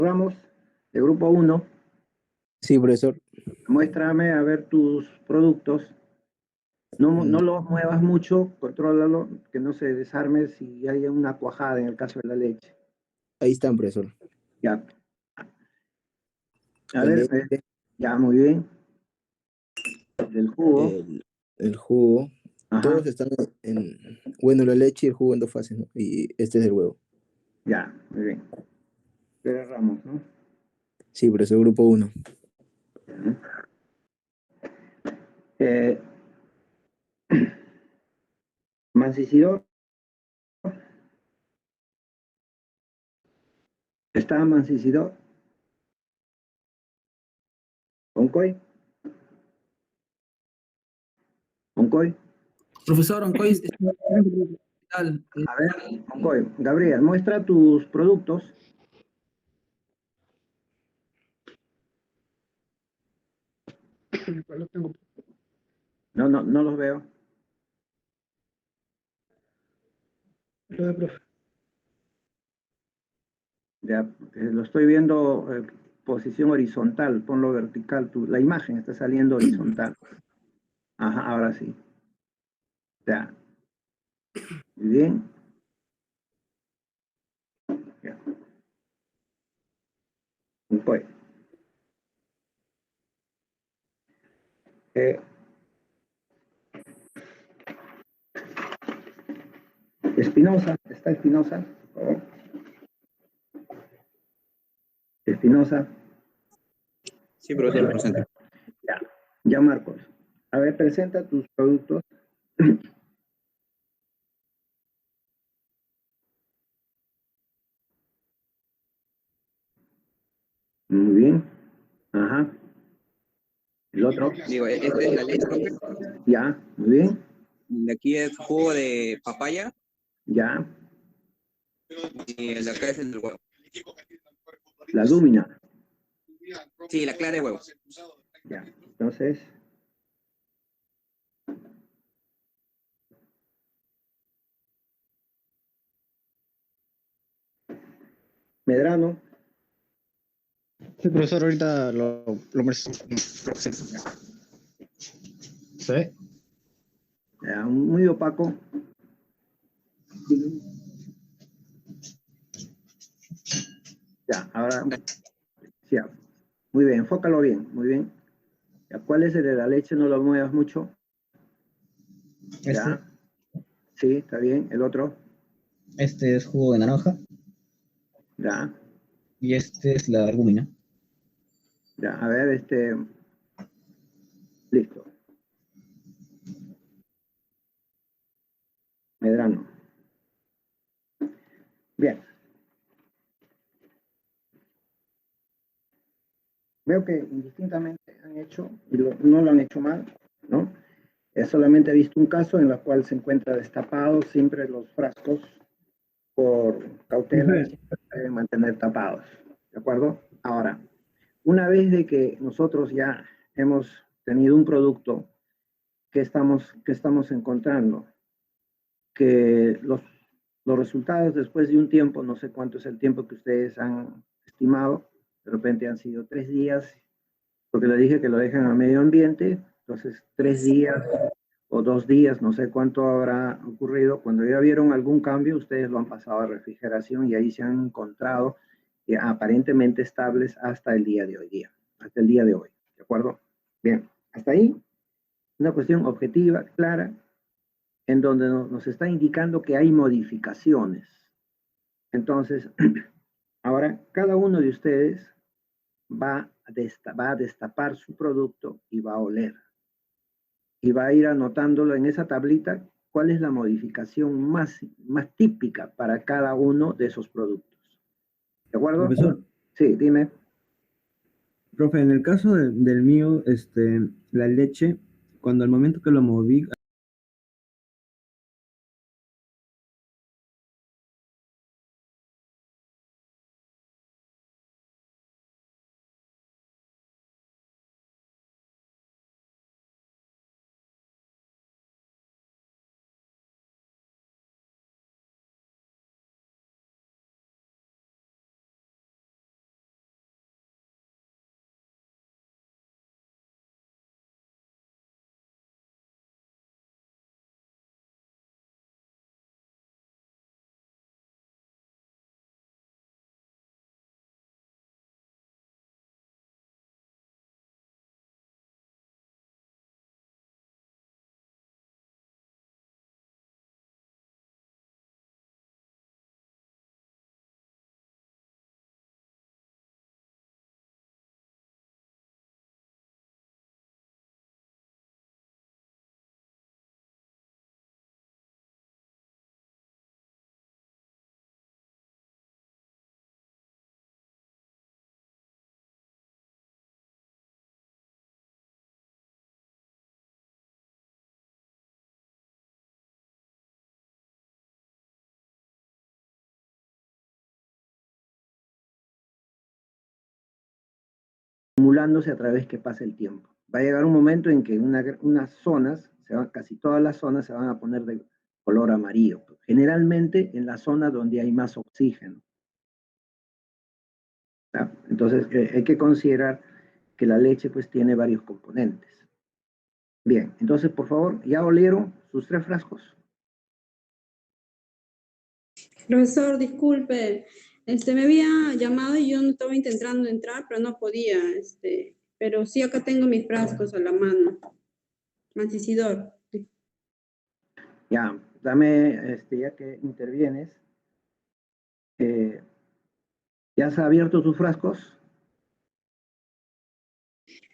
Vamos, de grupo uno, Sí, profesor. muéstrame a ver tus productos. No, Mm, no los muevas mucho, contrólalo, que no se desarme si hay una cuajada en el caso de la leche. Ahí están, profesor. Ya, a La ver, leche, ya, muy bien. Del jugo, el jugo. ajá, Todos están bueno, la leche y el jugo en dos fases, ¿no? Y este es el huevo. ya, muy bien. Pérez Ramos, ¿no? Sí, profesor, grupo uno. Eh, Mancisidor, ¿está Mancisidor? ¿Oncoy? ¿Oncoy? Profesor Oncoy, tal, A ver, Oncoy. Gabriel, muestra tus productos. No, no, no los veo. Ya, lo estoy viendo posición horizontal, ponlo vertical. La imagen está saliendo horizontal. Ajá, ahora sí. Ya, muy bien. Ya. Pues, eh, Espinosa, ¿está Espinosa? Por favor. Espinosa, Sí, profesor, presente. ya. Ya, Marcos. A ver, presenta tus productos. Muy bien. Ajá. El otro. Digo, esta es la leche, profe. Ya, muy bien. De aquí es jugo de papaya Ya. y el de acá es el del huevo. La lúmina. Sí, la clara de huevo. Ya. Entonces, Medrano. Sí, profesor, ahorita lo presento. ¿Sí? Ya, muy opaco. Ya, ahora, sí, ya. Muy bien, enfócalo bien, muy bien. Ya, ¿cuál es el de la leche? No lo muevas mucho. Este, Ya, sí, está bien. El otro, este es jugo de naranja ya, y este es la albúmina. ya. A ver, listo. Medrano. Bien. Veo que indistintamente han hecho, y no lo han hecho mal, ¿no? Solamente he visto un caso en el cual se encuentra destapados siempre los frascos por cautela, siempre se deben mantener tapados, ¿de acuerdo? Ahora, una vez de que nosotros ya hemos tenido un producto que estamos encontrando, que los resultados después de un tiempo, no sé cuánto es el tiempo que ustedes han estimado, de repente han sido 3 días, porque le dije que lo dejan al medio ambiente, entonces 3 días o 2 días, no sé cuánto habrá ocurrido. Cuando ya vieron algún cambio, ustedes lo han pasado a refrigeración y ahí se han encontrado aparentemente estables hasta el día de hoy día, hasta el día de hoy, ¿de acuerdo? Bien, hasta ahí una cuestión objetiva, clara, en donde nos está indicando que hay modificaciones. Entonces, ahora cada uno de ustedes va a destapar su producto y va a oler. Y va a ir anotándolo en esa tablita cuál es la modificación más típica para cada uno de esos productos. ¿De acuerdo? Profesor, Sí, dime. profe, en el caso del mío, la leche, cuando al momento que lo moví acumulándose a través que pasa el tiempo. Va a llegar un momento en que unas zonas, casi todas las zonas se van a poner de color amarillo, generalmente en la zona donde hay más oxígeno. ¿Ya? Entonces hay que considerar que la leche pues tiene varios componentes. Bien, entonces por favor, ¿ya olieron sus 3 frascos? Profesor, disculpe, me había llamado y yo no estaba intentando entrar, pero no podía, pero sí acá tengo mis frascos a la mano. Manticidor. Ya, dame, ya que intervienes, ¿ya se ha abierto tus frascos?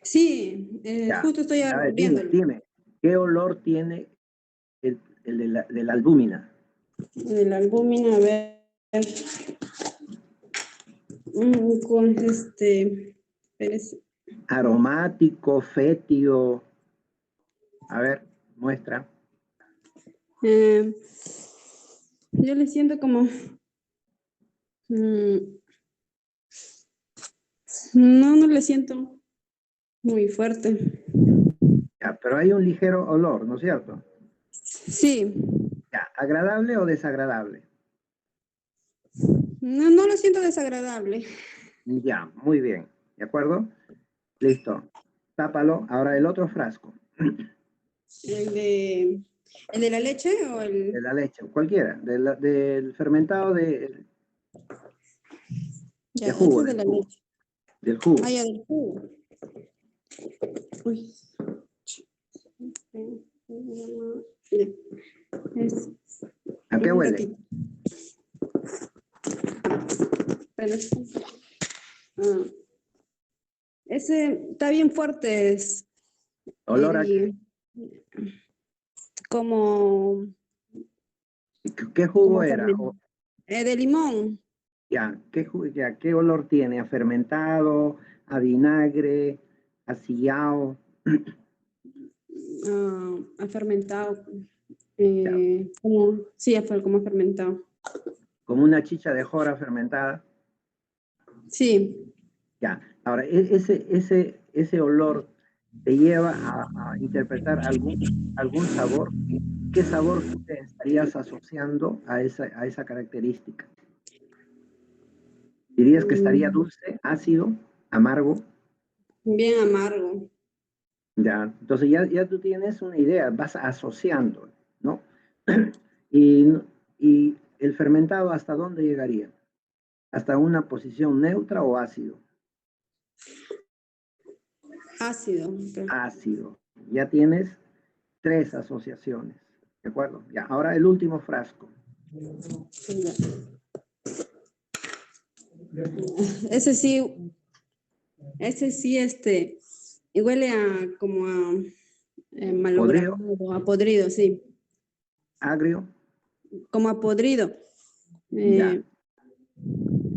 Sí, Ya. justo estoy A ver, viéndolo. dime, ¿qué olor tiene el de la albúmina? De la albúmina, a ver. Con espérese. Aromático, fétido. A ver, muestra. Yo le siento como... no le siento muy fuerte. Ya, pero hay un ligero olor, ¿no es cierto? Sí, Ya, ¿agradable o desagradable? no lo siento desagradable. Ya, muy bien. ¿De acuerdo? Listo. Tápalo. Ahora el otro frasco. ¿El de la leche o el...? De la leche, cualquiera. Del fermentado de Ya, jugo, ese es de la jugo, leche. del jugo. Ah, ya, del jugo. Uy. Ya. Es- ¿A qué un huele? ratito. Espera. Ah, ese está bien fuerte, es ¿Olor a qué? como, ¿Qué jugo como era? O, de limón, ya, ya, ¿qué olor tiene? ¿A fermentado? ¿A vinagre? ¿A sillao? ha fermentado, Ya, como, sí, como fermentado. como una chicha de jora fermentada. Sí, Ya, ahora, ese olor te lleva a interpretar algún sabor. ¿Qué sabor tú te estarías asociando a esa característica? ¿Dirías que estaría dulce, ácido, amargo? bien amargo. Ya, entonces ya tú tienes una idea, vas asociando, ¿no? Y, y el fermentado, ¿hasta dónde llegaría? ¿Hasta una posición neutra o ácido? Ácido. Ácido. Ya tienes 3 asociaciones, ¿de acuerdo? Ya, ahora el último frasco. Ese sí, y huele a como a malogrado, Podrido, a podrido, sí, agrio, como a podrido. ya,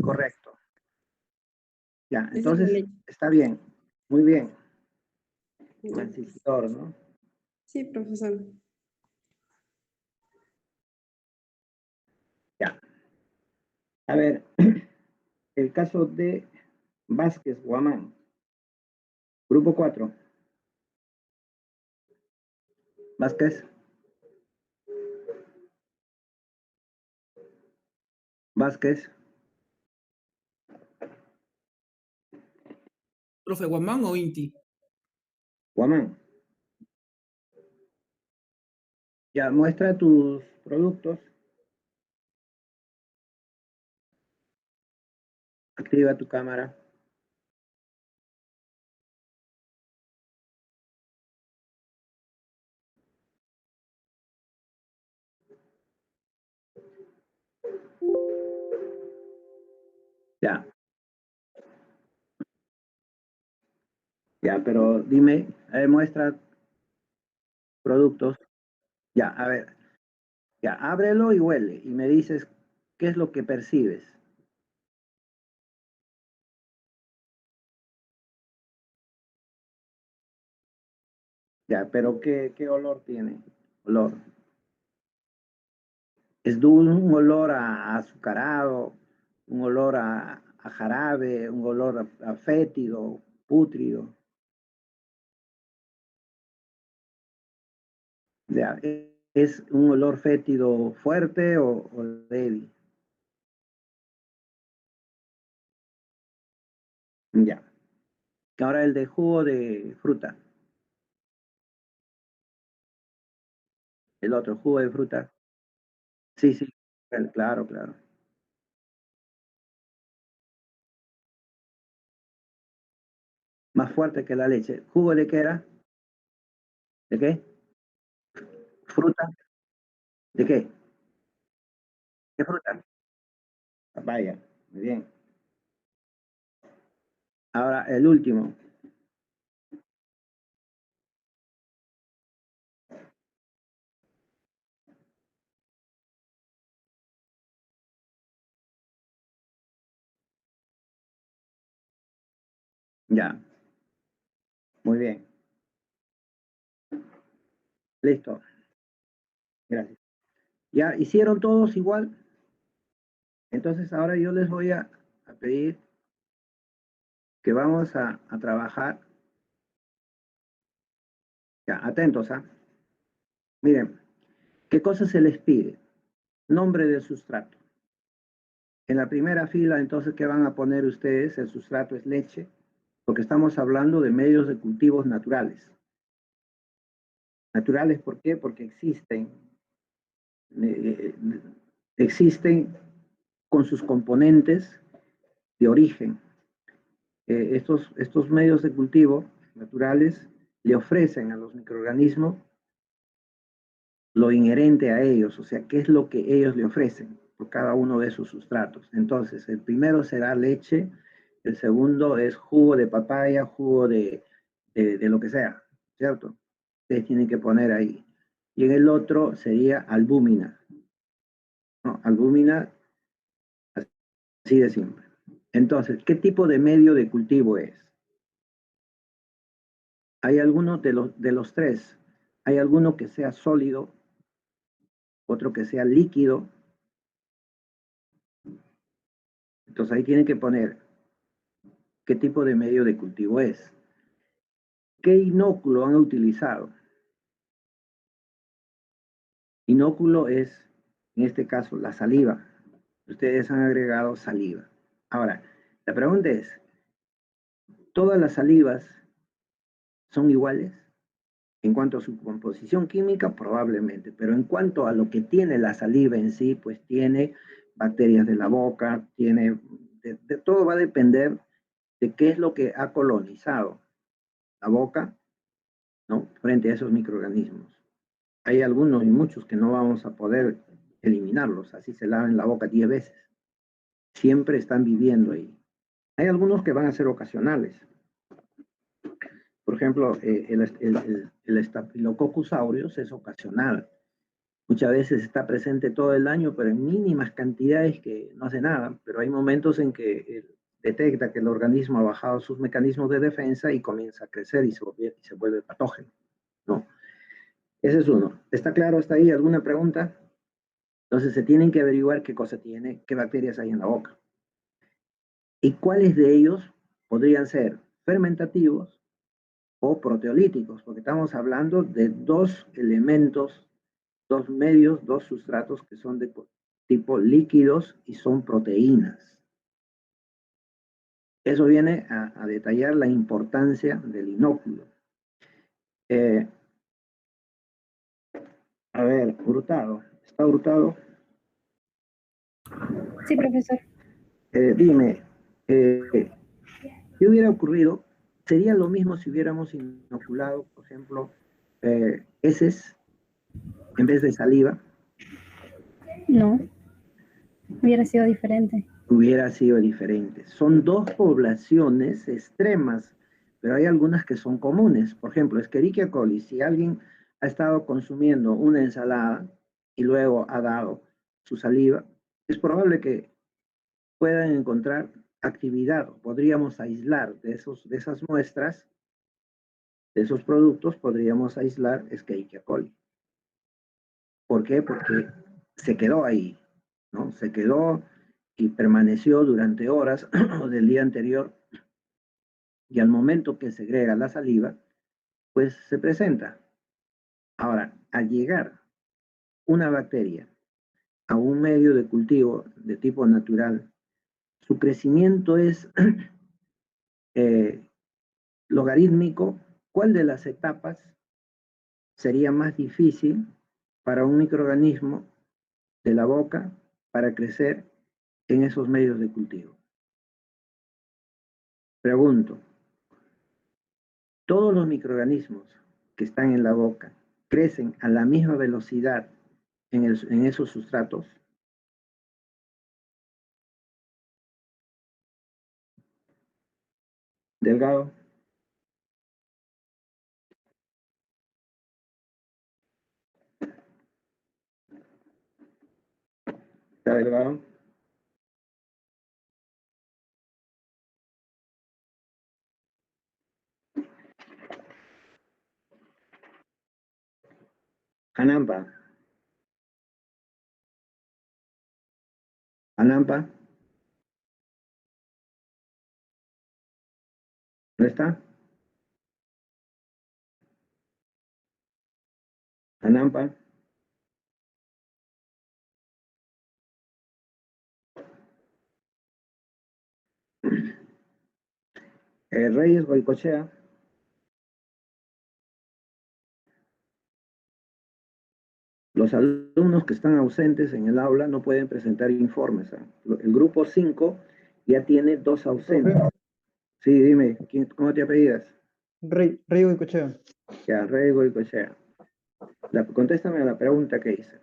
correcto. Ya, Esa es la entonces leche. está bien, muy bien. Ya. Mancistor, ¿no? Sí, profesor. Ya. A ver, el caso de Vázquez Guamán, grupo 4. Vázquez, Vázquez, ¿Profe Guamán o Inti? Guamán. Ya, muestra tus productos. Activa tu cámara. Ya, ya, pero dime, muestra productos. Ya, a ver, ya, ábrelo y huele y me dices qué es lo que percibes. Ya, pero ¿qué olor tiene? Olor. Es dulce, un olor a azucarado, un olor a jarabe, un olor a fétido. pútrido. Ya, ¿es un olor fétido fuerte o débil? Ya. Ahora el de jugo de fruta. El otro, jugo de fruta. Sí, sí, claro, claro. Más fuerte que la leche. ¿Jugo de qué era? ¿De qué? ¿Fruta? ¿De qué? ¿Qué fruta? Papaya. Muy bien. Ahora el último. Ya. Muy bien. Listo. Gracias. ¿Ya hicieron todos igual? Entonces ahora yo les voy a pedir que vamos a trabajar. Ya, atentos, ¿ah? Miren, ¿qué cosa se les pide? Nombre del sustrato. En la primera fila, entonces, ¿qué van a poner ustedes? El sustrato es leche, porque estamos hablando de medios de cultivos naturales. Naturales, ¿por qué? Porque existen con sus componentes de origen. Estos medios de cultivo naturales le ofrecen a los microorganismos lo inherente a ellos, o sea, qué es lo que ellos le ofrecen por cada uno de sus sustratos. Entonces, el primero será leche, el segundo es jugo de papaya, jugo de lo que sea, ¿cierto? Ustedes tienen que poner ahí. Y en el otro sería albúmina. ¿No? Albúmina, así de simple. Entonces, ¿qué tipo de medio de cultivo es? Hay algunos de los tres. Hay alguno que sea sólido, otro que sea líquido. Entonces ahí tienen que poner qué tipo de medio de cultivo es. ¿Qué inóculo han utilizado? Inóculo es, en este caso, la saliva. Ustedes han agregado saliva. Ahora, la pregunta es, ¿todas las salivas son iguales? En cuanto a su composición química, probablemente, pero en cuanto a lo que tiene la saliva en sí, pues tiene bacterias de la boca, tiene, de todo va a depender de qué es lo que ha colonizado la boca, ¿no? Frente a esos microorganismos. Hay algunos y muchos que no vamos a poder eliminarlos, así se laven la boca 10 veces. Siempre están viviendo ahí. Hay algunos que van a ser ocasionales. Por ejemplo, el Staphylococcus aureus es ocasional. Muchas veces está presente todo el año, pero en mínimas cantidades que no hace nada. Pero hay momentos en que detecta que el organismo ha bajado sus mecanismos de defensa y comienza a crecer y se vuelve patógeno, ¿no? Ese es uno. ¿Está claro hasta ahí? ¿Alguna pregunta? Entonces se tienen que averiguar qué cosa tiene, qué bacterias hay en la boca. Y cuáles de ellos podrían ser fermentativos o proteolíticos, porque estamos hablando de dos elementos, dos medios, dos sustratos que son de tipo líquidos y son proteínas. Eso viene a detallar la importancia del inóculo. A ver, Hurtado. ¿Está Hurtado? Sí, profesor. Dime, ¿qué hubiera ocurrido? ¿Sería lo mismo si hubiéramos inoculado, por ejemplo, heces en vez de saliva? No, hubiera sido diferente. Hubiera sido diferente. Son dos poblaciones extremas, pero hay algunas que son comunes. Por ejemplo, Escherichia coli, si alguien ha estado consumiendo una ensalada y luego ha dado su saliva, es probable que puedan encontrar actividad. Podríamos aislar de esas muestras, de esos productos, podríamos aislar Escherichia coli. ¿Por qué? Porque se quedó ahí, ¿no? Se quedó y permaneció durante horas del día anterior y al momento que segrega la saliva, pues se presenta. Ahora, al llegar una bacteria a un medio de cultivo de tipo natural, su crecimiento es logarítmico. ¿Cuál de las etapas sería más difícil para un microorganismo de la boca para crecer en esos medios de cultivo? Pregunto, ¿todos los microorganismos que están en la boca crecen a la misma velocidad en esos sustratos? Delgado. ¿Está Delgado? Anampa. Anampa. ¿No está? Anampa. Reyes Goicochea. Los alumnos que están ausentes en el aula no pueden presentar informes. El grupo 5 ya tiene 2 ausentes. Sí, dime, ¿cómo te apellidas? Rey Goicochea. Ya, Rey Goicochea. Contéstame a la pregunta que hice.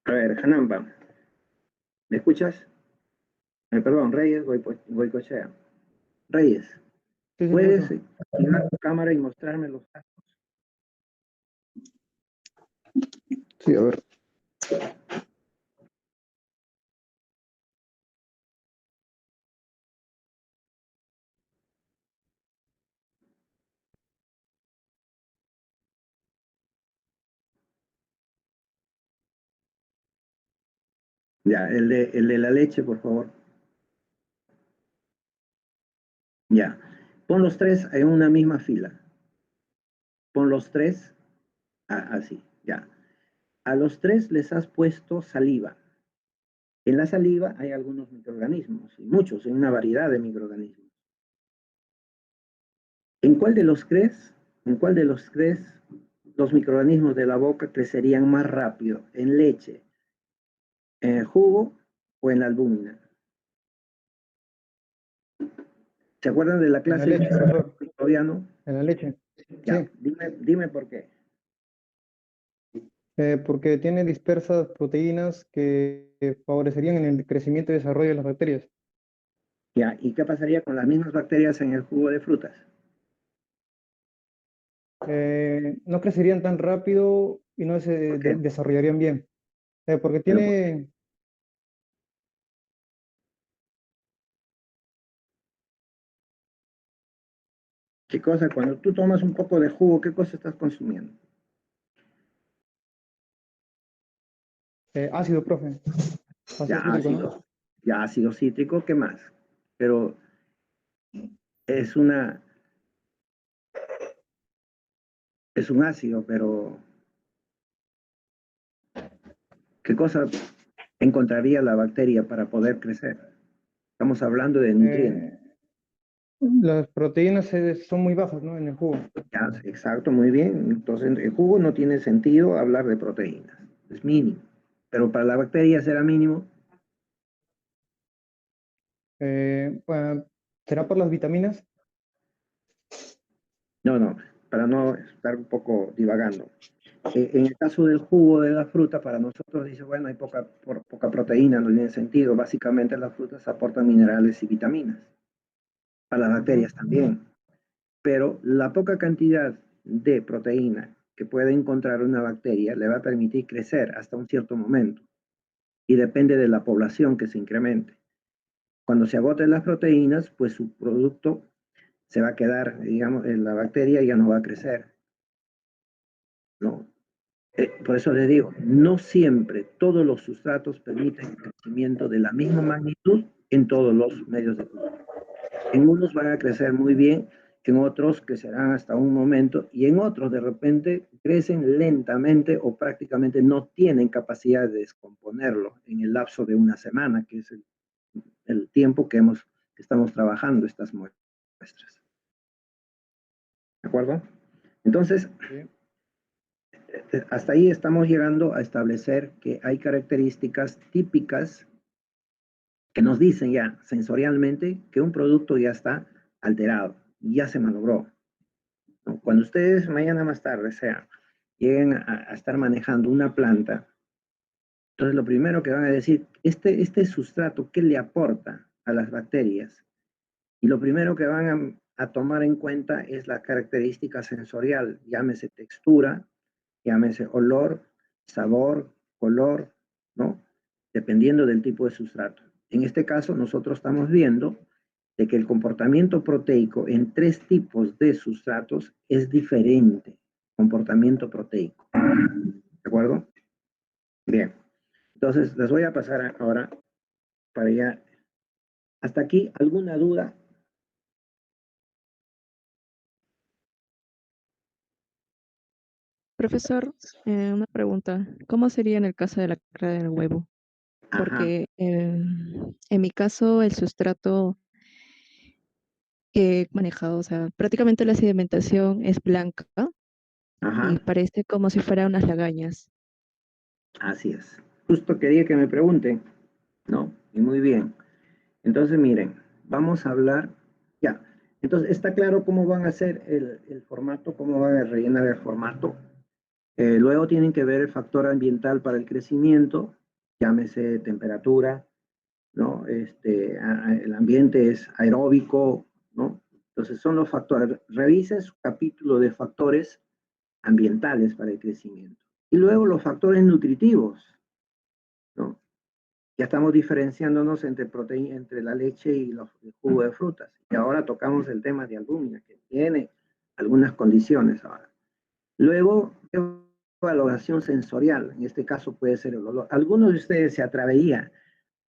A ver, Hanampa, ¿me escuchas? Perdón, Reyes Goicochea. Reyes, Sí, ¿puedes escucho. activar tu cámara y mostrarme los datos? Sí, a ver. Ya, el de la leche, por favor. Ya. Pon los 3 en una misma fila. Pon los 3 así, ya. A los 3 les has puesto saliva. En la saliva hay algunos microorganismos, y muchos, en una variedad de microorganismos. ¿En cuál de los tres los microorganismos de la boca crecerían más rápido? ¿En leche, en el jugo o en la albúmina? ¿Se acuerdan de la En la clase leche, profesor. microbiano? En la leche. Ya, Sí. dime por qué. Porque tiene dispersas proteínas que favorecerían en el crecimiento y desarrollo de las bacterias. Ya, ¿y qué pasaría con las mismas bacterias en el jugo de frutas? No crecerían tan rápido y no se ¿Por qué? desarrollarían bien. Porque Pero, tiene... ¿qué cosa? Cuando tú tomas un poco de jugo, ¿qué cosa estás consumiendo? ácido, profe. Ya Ácido cítrico, ¿no? ácido cítrico, ¿qué más? Pero es un ácido, pero ¿qué cosa encontraría la bacteria para poder crecer? Estamos hablando de nutrientes. Las proteínas son muy bajas, ¿no? En el jugo. Ya, exacto, muy bien. Entonces, el jugo no tiene sentido hablar de proteínas. Es mínimo. Pero para la bacteria será mínimo. Bueno, ¿será por las vitaminas? No, para no estar un poco divagando. En el caso del jugo de la fruta, para nosotros dice, bueno, hay poca proteína, no tiene sentido. Básicamente las frutas aportan minerales y vitaminas. Para las bacterias también. Pero la poca cantidad de proteína que puede encontrar una bacteria le va a permitir crecer hasta un cierto momento. y depende de la población que se incremente. Cuando se agoten las proteínas, pues su producto se va a quedar, digamos, la bacteria ya no va a crecer, ¿no? Por eso les digo, no siempre todos los sustratos permiten crecimiento de la misma magnitud en todos los medios de cultivo. En unos van a crecer muy bien, en otros crecerán hasta un momento, y en otros de repente crecen lentamente o prácticamente no tienen capacidad de descomponerlo en el lapso de una semana, que es el tiempo que estamos trabajando estas muestras. ¿De acuerdo? Entonces, hasta ahí estamos llegando a establecer que hay características típicas que nos dicen ya sensorialmente que un producto ya está alterado, ya se malogró, ¿no? Cuando ustedes mañana más tarde lleguen a estar manejando una planta, entonces lo primero que van a decir, este sustrato, ¿qué le aporta a las bacterias? Y lo primero que van a tomar en cuenta es la característica sensorial, llámese textura, llámese olor, sabor, color, ¿no? Dependiendo del tipo de sustrato. En este caso, nosotros estamos viendo de que el comportamiento proteico en 3 tipos de sustratos es diferente. Comportamiento proteico. ¿De acuerdo? Bien. Entonces, les voy a pasar ahora para ya. ¿Hasta aquí alguna duda? Profesor, una pregunta. ¿Cómo sería en el caso de la clara del huevo? Ajá, Porque en mi caso el sustrato que he manejado, o sea, prácticamente la sedimentación es blanca y ajá, parece como si fueran unas lagañas. así es. Justo quería que me pregunten, ¿no? Y muy bien. Entonces, miren, vamos a hablar, ya. Entonces, ¿está claro cómo van a hacer el formato, cómo van a rellenar el formato? Luego tienen que ver el factor ambiental para el crecimiento, llámese temperatura, ¿no? El ambiente es aeróbico, ¿no? Entonces, son los factores. Revisen su capítulo de factores ambientales para el crecimiento. Y luego los factores nutritivos, ¿no? Ya estamos diferenciándonos entre la leche y el jugo de frutas. Y ahora tocamos el tema de albúmina, que tiene algunas condiciones ahora. Luego, evaluación sensorial. En este caso puede ser el olor. ¿Alguno de ustedes se atrevería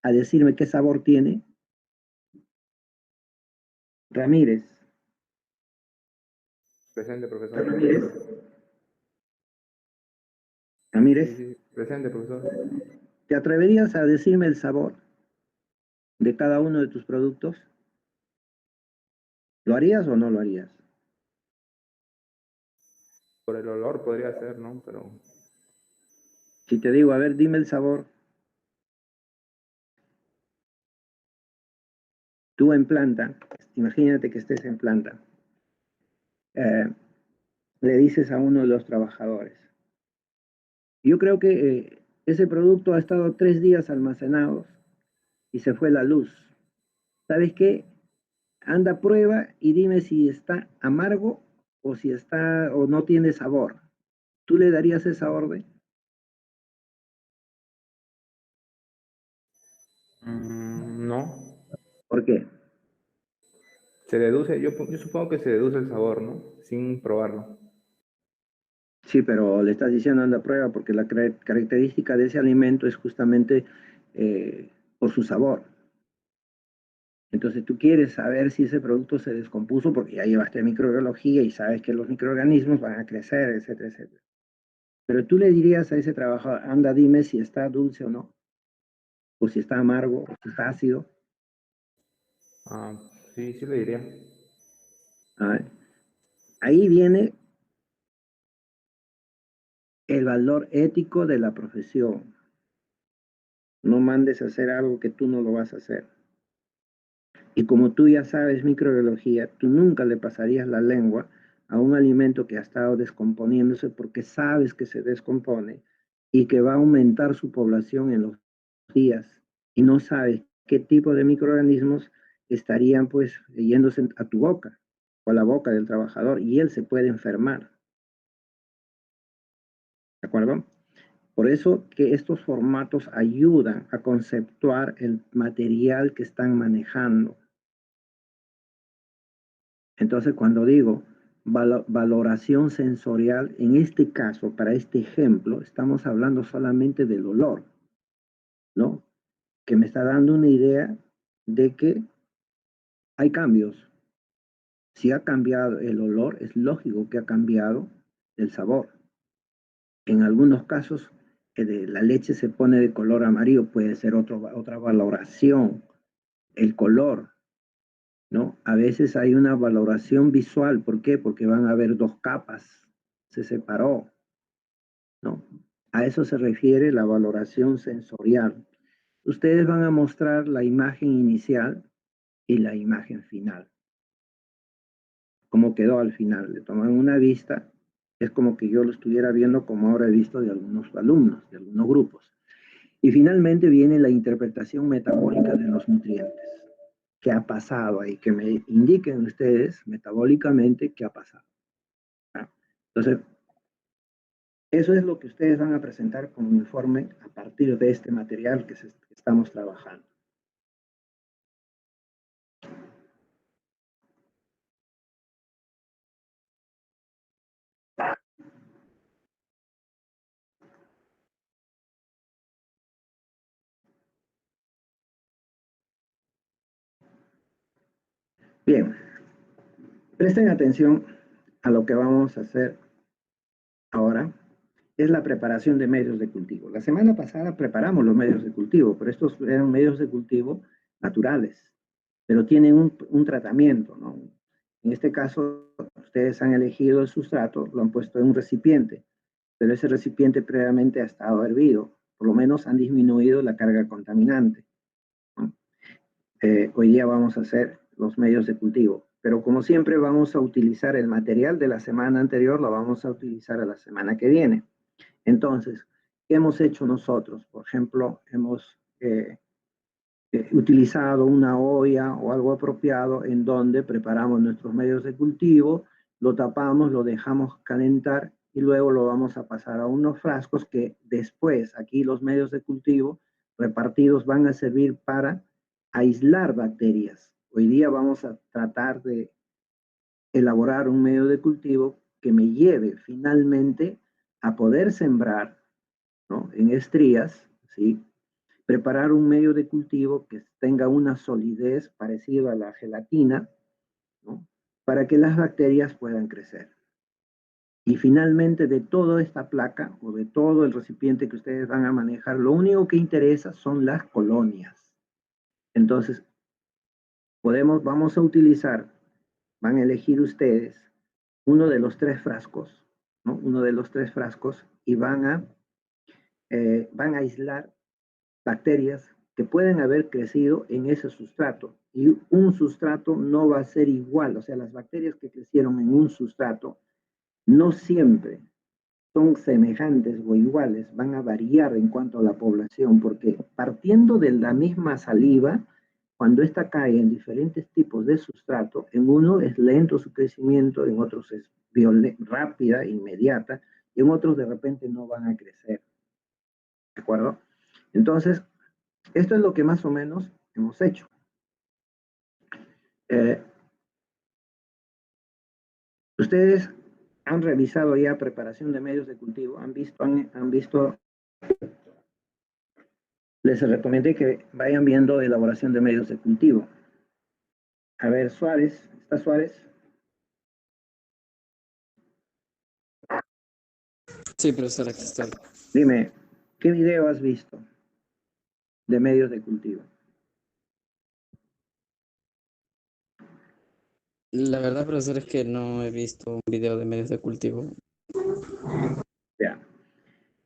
a decirme qué sabor tiene? Ramírez. Presente, profesor. Ramírez. Ramírez. Sí, presente, profesor. ¿Te atreverías a decirme el sabor de cada uno de tus productos? ¿Lo harías o no lo harías? Por el olor podría ser, ¿no? Pero Si te digo, a ver, dime el sabor. Tú en planta, imagínate que estés en planta, le dices a uno de los trabajadores, yo creo que ese producto ha estado 3 días almacenado y se fue la luz. ¿Sabes qué? Anda, prueba y dime si está amargo o si está o no tiene sabor. ¿Tú le darías esa orden? no. ¿Por qué? Se deduce, yo supongo que se deduce el sabor, ¿no? Sin probarlo. Sí, pero le estás diciendo anda, prueba porque la característica de ese alimento es justamente por su sabor. Entonces tú quieres saber si ese producto se descompuso porque ya llevaste microbiología y sabes que los microorganismos van a crecer, etcétera, etcétera. Pero tú le dirías a ese trabajador, anda, dime si está dulce o no, o si está amargo, o si está ácido. Ah, sí, sí le diría. Ah, ahí viene el valor ético de la profesión. No mandes a hacer algo que tú no lo vas a hacer. Y como tú ya sabes microbiología, tú nunca le pasarías la lengua a un alimento que ha estado descomponiéndose porque sabes que se descompone y que va a aumentar su población en los días y no sabes qué tipo de microorganismos estarían pues yéndose a tu boca o a la boca del trabajador y él se puede enfermar. ¿De acuerdo? Por eso que estos formatos ayudan a conceptuar el material que están manejando. Entonces, cuando digo valoración sensorial, en este caso, para este ejemplo, estamos hablando solamente del olor, ¿no? Que me está dando una idea de que hay cambios. Si ha cambiado el olor, es lógico que ha cambiado el sabor. En algunos casos, la leche se pone de color amarillo, puede ser otra valoración. El color, ¿no? A veces hay una valoración visual. ¿Por qué? Porque van a haber dos capas. Se separó, ¿no? A eso se refiere la valoración sensorial. Ustedes van a mostrar la imagen inicial y la imagen final. Cómo quedó al final. Le toman una vista. Es como que yo lo estuviera viendo como ahora he visto de algunos alumnos, de algunos grupos. Y finalmente viene la interpretación metabólica de los nutrientes. ¿Qué ha pasado ahí? Que me indiquen ustedes metabólicamente qué ha pasado. Entonces, eso es lo que ustedes van a presentar como informe a partir de este material que estamos trabajando. Bien, presten atención a lo que vamos a hacer ahora. Es la preparación de medios de cultivo. La semana pasada preparamos los medios de cultivo, pero estos eran medios de cultivo naturales, pero tienen un tratamiento, ¿no? En este caso, ustedes han elegido el sustrato, lo han puesto en un recipiente, pero ese recipiente previamente ha estado hervido, por lo menos han disminuido la carga contaminante, ¿no? Hoy día vamos a hacer los medios de cultivo, pero como siempre vamos a utilizar el material de la semana anterior, lo vamos a utilizar a la semana que viene. Entonces, ¿qué hemos hecho nosotros? Por ejemplo, hemos utilizado una olla o algo apropiado en donde preparamos nuestros medios de cultivo, lo tapamos, lo dejamos calentar y luego lo vamos a pasar a unos frascos que después, aquí los medios de cultivo repartidos van a servir para aislar bacterias. Hoy día vamos a tratar de elaborar un medio de cultivo que me lleve finalmente a poder sembrar, ¿no? En estrías, ¿sí? Preparar un medio de cultivo que tenga una solidez parecida a la gelatina, ¿no? Para que las bacterias puedan crecer. Y finalmente de toda esta placa o de todo el recipiente que ustedes van a manejar, lo único que interesa son las colonias. Entonces, vamos a utilizar, van a elegir ustedes uno de los 3 frascos, ¿no? Uno de los 3 frascos y van a aislar bacterias que pueden haber crecido en ese sustrato. Y un sustrato no va a ser igual, o sea, las bacterias que crecieron en un sustrato no siempre son semejantes o iguales, van a variar en cuanto a la población, porque partiendo de la misma saliva, cuando esta cae en diferentes tipos de sustrato, en uno es lento su crecimiento, en otros es rápida, inmediata, y en otros de repente no van a crecer. ¿De acuerdo? Entonces, esto es lo que más o menos hemos hecho. Ustedes han revisado ya preparación de medios de cultivo, han visto, les recomendé que vayan viendo elaboración de medios de cultivo. A ver, Suárez, ¿está Suárez? Sí, profesor, aquí estoy. Dime, ¿qué video has visto de medios de cultivo? La verdad, profesor, es que no he visto un video de medios de cultivo. Ya.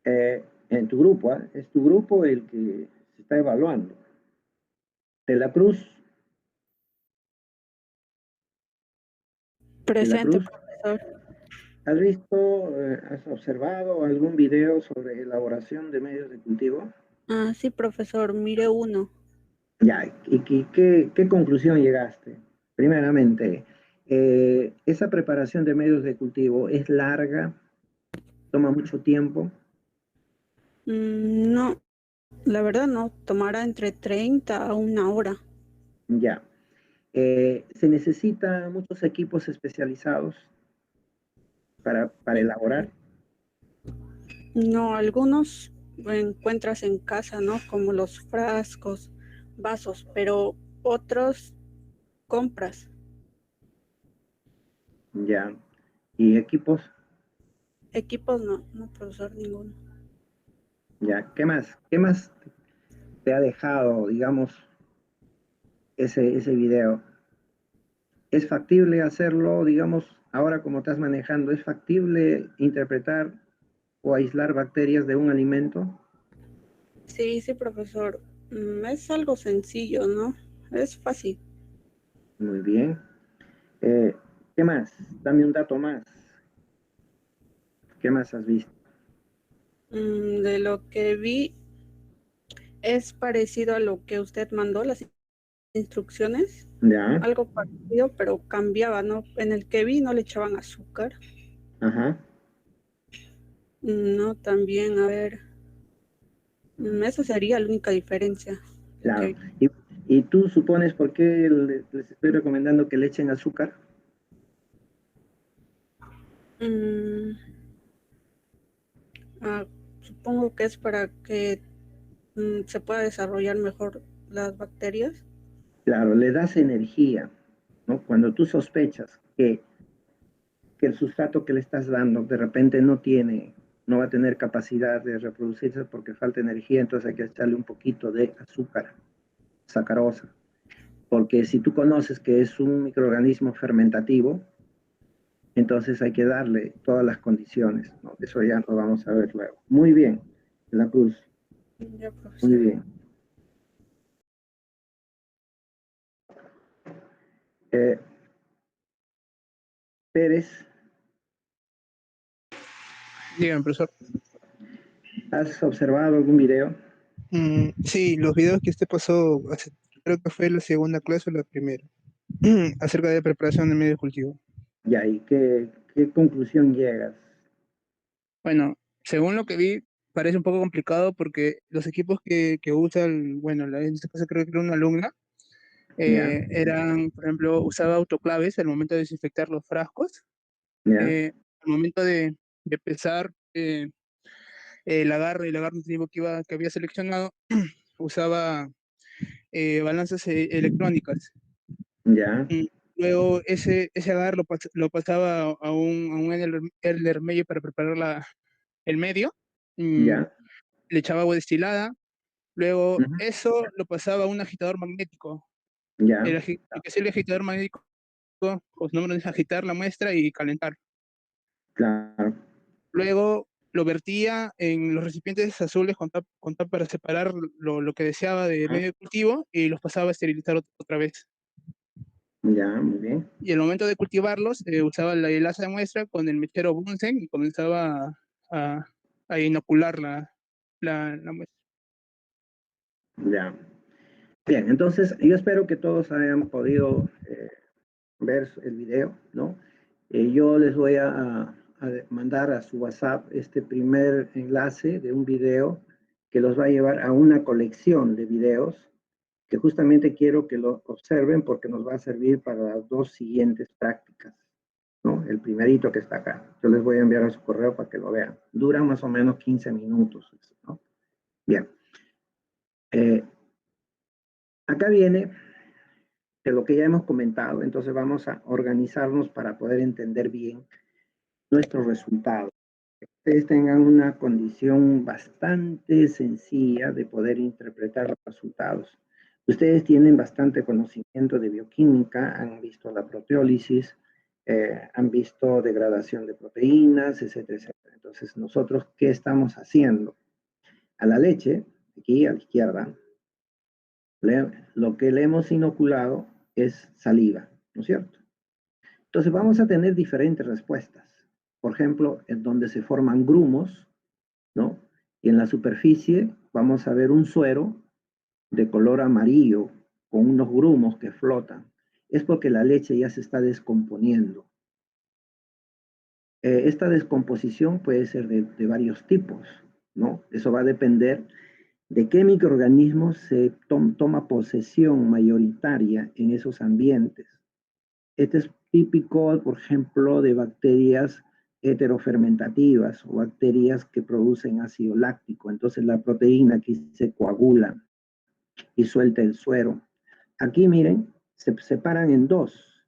En tu grupo, ¿eh? Es tu grupo el que se está evaluando. De la Cruz. Presente, De la Cruz. profesor. ¿Has visto, has observado algún video sobre elaboración de medios de cultivo? Ah, sí, profesor, mire uno. Ya, ¿y qué conclusión llegaste? Primeramente, esa preparación de medios de cultivo es larga, toma mucho tiempo. No, la verdad no, tomará entre 30 a 1 hora. Ya. ¿Se necesitan muchos equipos especializados para elaborar? No, algunos encuentras en casa, ¿no? Como los frascos, vasos, pero otros compras. Ya. ¿Y equipos? Equipos no profesor, ninguno. Ya. ¿Qué más? ¿Qué más te ha dejado, digamos, ese video? ¿Es factible hacerlo, digamos, ahora como estás manejando, es factible interpretar o aislar bacterias de un alimento? Sí, profesor. Es algo sencillo, ¿no? Es fácil. Muy bien. Eh, ¿Qué más? Dame un dato más. ¿Qué más has visto? De lo que vi, es parecido a lo que usted mandó, las instrucciones. Ya. Algo parecido, pero cambiaba, ¿no? En el que vi no le echaban azúcar. Ajá. No, también, a ver. Esa sería la única diferencia. Claro. ¿Y tú supones por qué les estoy recomendando que le echen azúcar? Supongo que es para que se pueda desarrollar mejor las bacterias. Claro, le das energía, ¿no? Cuando tú sospechas que el sustrato que le estás dando de repente no va a tener capacidad de reproducirse porque falta energía, entonces hay que echarle un poquito de azúcar, sacarosa. Porque si tú conoces que es un microorganismo fermentativo, entonces hay que darle todas las condiciones, ¿no? Eso ya lo vamos a ver luego. Muy bien, De la Cruz. Ya, profesor. Muy bien. Pérez, Dígame, profesor. ¿has observado algún video? Sí, los videos que usted pasó, creo que fue la segunda clase o la primera, acerca de preparación de medio de cultivo. Ya, ¿y qué conclusión llegas? Bueno, según lo que vi, parece un poco complicado porque los equipos que usa, en este caso creo que era una alumna, Ya, eran, por ejemplo, usaba autoclaves al momento de desinfectar los frascos, ya, al momento de pesar el agarre nutritivo que había seleccionado, usaba balanzas electrónicas. ya, Y luego ese agar lo pasaba a un Erlenmeyer medio para preparar el medio. ya, Le echaba agua destilada. Luego ujú, eso lo pasaba a un agitador magnético. ya, Lo que hacía el agitador magnético, pues no es agitar la muestra y calentar. claro, Luego lo vertía en los recipientes azules con tapa para separar lo que deseaba de ah, medio de cultivo y los pasaba a esterilizar otra vez. ya, muy bien, Y al momento de cultivarlos, usaba el asa de muestra con el mechero Bunsen y comenzaba a, a inocular la muestra. ya. Bien, entonces yo espero que todos hayan podido ver el video, ¿no? Yo les voy a mandar a su WhatsApp este primer enlace de un video que los va a llevar a una colección de videos que justamente quiero que lo observen porque nos va a servir para las dos siguientes prácticas, ¿no? El primerito que está acá. Yo les voy a enviar a su correo para que lo vean. Dura más o menos 15 minutos, ¿no? Bien. Acá viene de lo que ya hemos comentado, entonces vamos a organizarnos para poder entender bien nuestros resultados. Ustedes tengan una condición bastante sencilla de poder interpretar los resultados. Ustedes tienen bastante conocimiento de bioquímica, han visto la proteólisis, han visto degradación de proteínas, etcétera, etcétera. Entonces, nosotros, ¿qué estamos haciendo? A la leche, aquí a la izquierda, lo que le hemos inoculado es saliva, ¿no es cierto? Entonces, vamos a tener diferentes respuestas. Por ejemplo, en donde se forman grumos, ¿no? Y en la superficie vamos a ver un suero de color amarillo con unos grumos que flotan. Es porque la leche ya se está descomponiendo. Esta descomposición puede ser de varios tipos, ¿no? Eso va a depender de qué microorganismo se toma posesión mayoritaria en esos ambientes. Este es típico, por ejemplo, de bacterias heterofermentativas o bacterias que producen ácido láctico. Entonces la proteína aquí se coagula y suelta el suero. Aquí miren, se separan en dos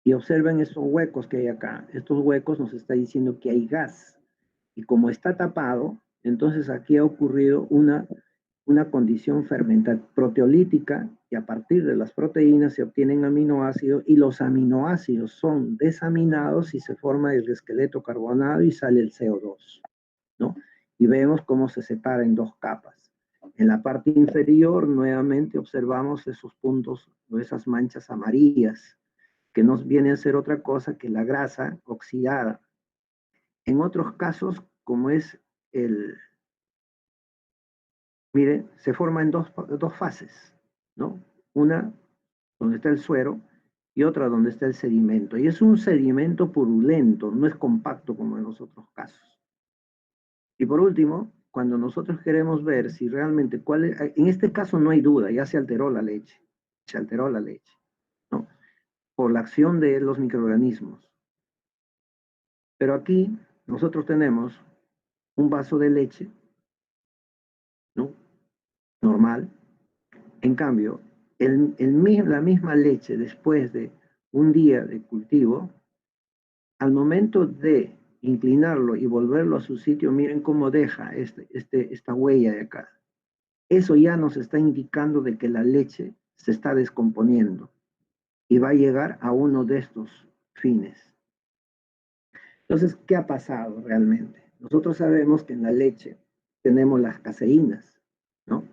y observen esos huecos que hay acá. Estos huecos nos está diciendo que hay gas. Y como está tapado, entonces aquí ha ocurrido una condición proteolítica y a partir de las proteínas se obtienen aminoácidos y los aminoácidos son desaminados y se forma el esqueleto carbonado y sale el CO2, ¿no? Y vemos cómo se separa en dos capas. En la parte inferior nuevamente observamos esos puntos o esas manchas amarillas que nos viene a ser otra cosa que la grasa oxidada. En otros casos, como es miren, se forma en dos fases, ¿no? Una donde está el suero y otra donde está el sedimento. Y es un sedimento purulento, no es compacto como en los otros casos. Y por último, cuando nosotros queremos ver si realmente en este caso no hay duda, ya se alteró la leche, ¿no? Por la acción de los microorganismos. Pero aquí nosotros tenemos un vaso de leche, ¿no? Normal. En cambio, la misma leche después de un día de cultivo, al momento de inclinarlo y volverlo a su sitio, miren cómo deja esta huella de acá. Eso ya nos está indicando de que la leche se está descomponiendo y va a llegar a uno de estos fines. Entonces, ¿qué ha pasado realmente? Nosotros sabemos que en la leche tenemos las caseínas, ¿no?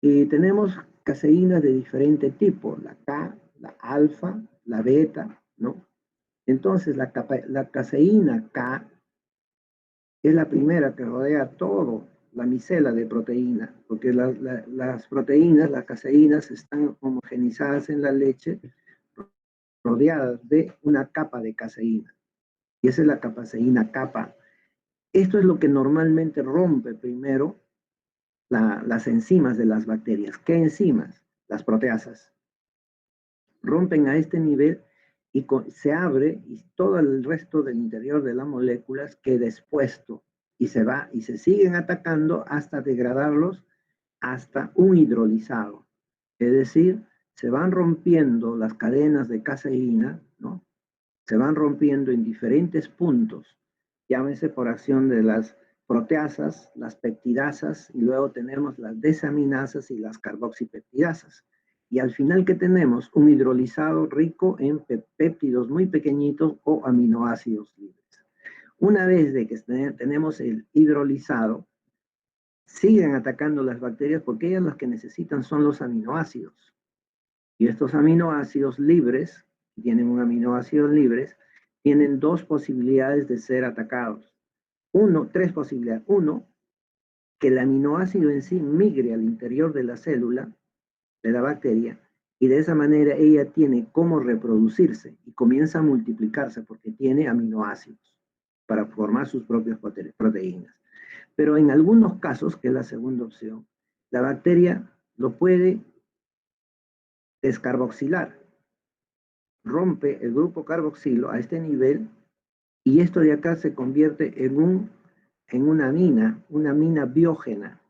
Y tenemos caseínas de diferente tipo, la K, la alfa, la beta, ¿no? Entonces, la caseína K es la primera que rodea todo la micela de proteína, porque las proteínas, las caseínas, están homogenizadas en la leche, rodeadas de una capa de caseína. Y esa es la caseína kappa. Esto es lo que normalmente rompe primero las enzimas de las bacterias. ¿Qué enzimas? Las proteasas. Rompen a este nivel y se abre y todo el resto del interior de las moléculas queda expuesto y se va y se siguen atacando hasta degradarlos hasta un hidrolizado. Es decir, se van rompiendo las cadenas de caseína, ¿no? Se van rompiendo en diferentes puntos, llámese por acción de las proteasas, las peptidasas, y luego tenemos las desaminasas y las carboxipeptidasas. Y al final, ¿qué tenemos? Un hidrolizado rico en péptidos muy pequeñitos o aminoácidos libres. Una vez de que tenemos el hidrolizado, siguen atacando las bacterias porque ellas las que necesitan son los aminoácidos. Y estos aminoácidos libres, tienen un aminoácido libres, tienen dos posibilidades de ser atacados. Tres posibilidades. Uno, que el aminoácido en sí migre al interior de la célula, de la bacteria, y de esa manera ella tiene cómo reproducirse y comienza a multiplicarse porque tiene aminoácidos para formar sus propias proteínas. Pero en algunos casos, que es la segunda opción, la bacteria lo puede descarboxilar. Rompe el grupo carboxilo a este nivel y esto de acá se convierte en una mina biógena.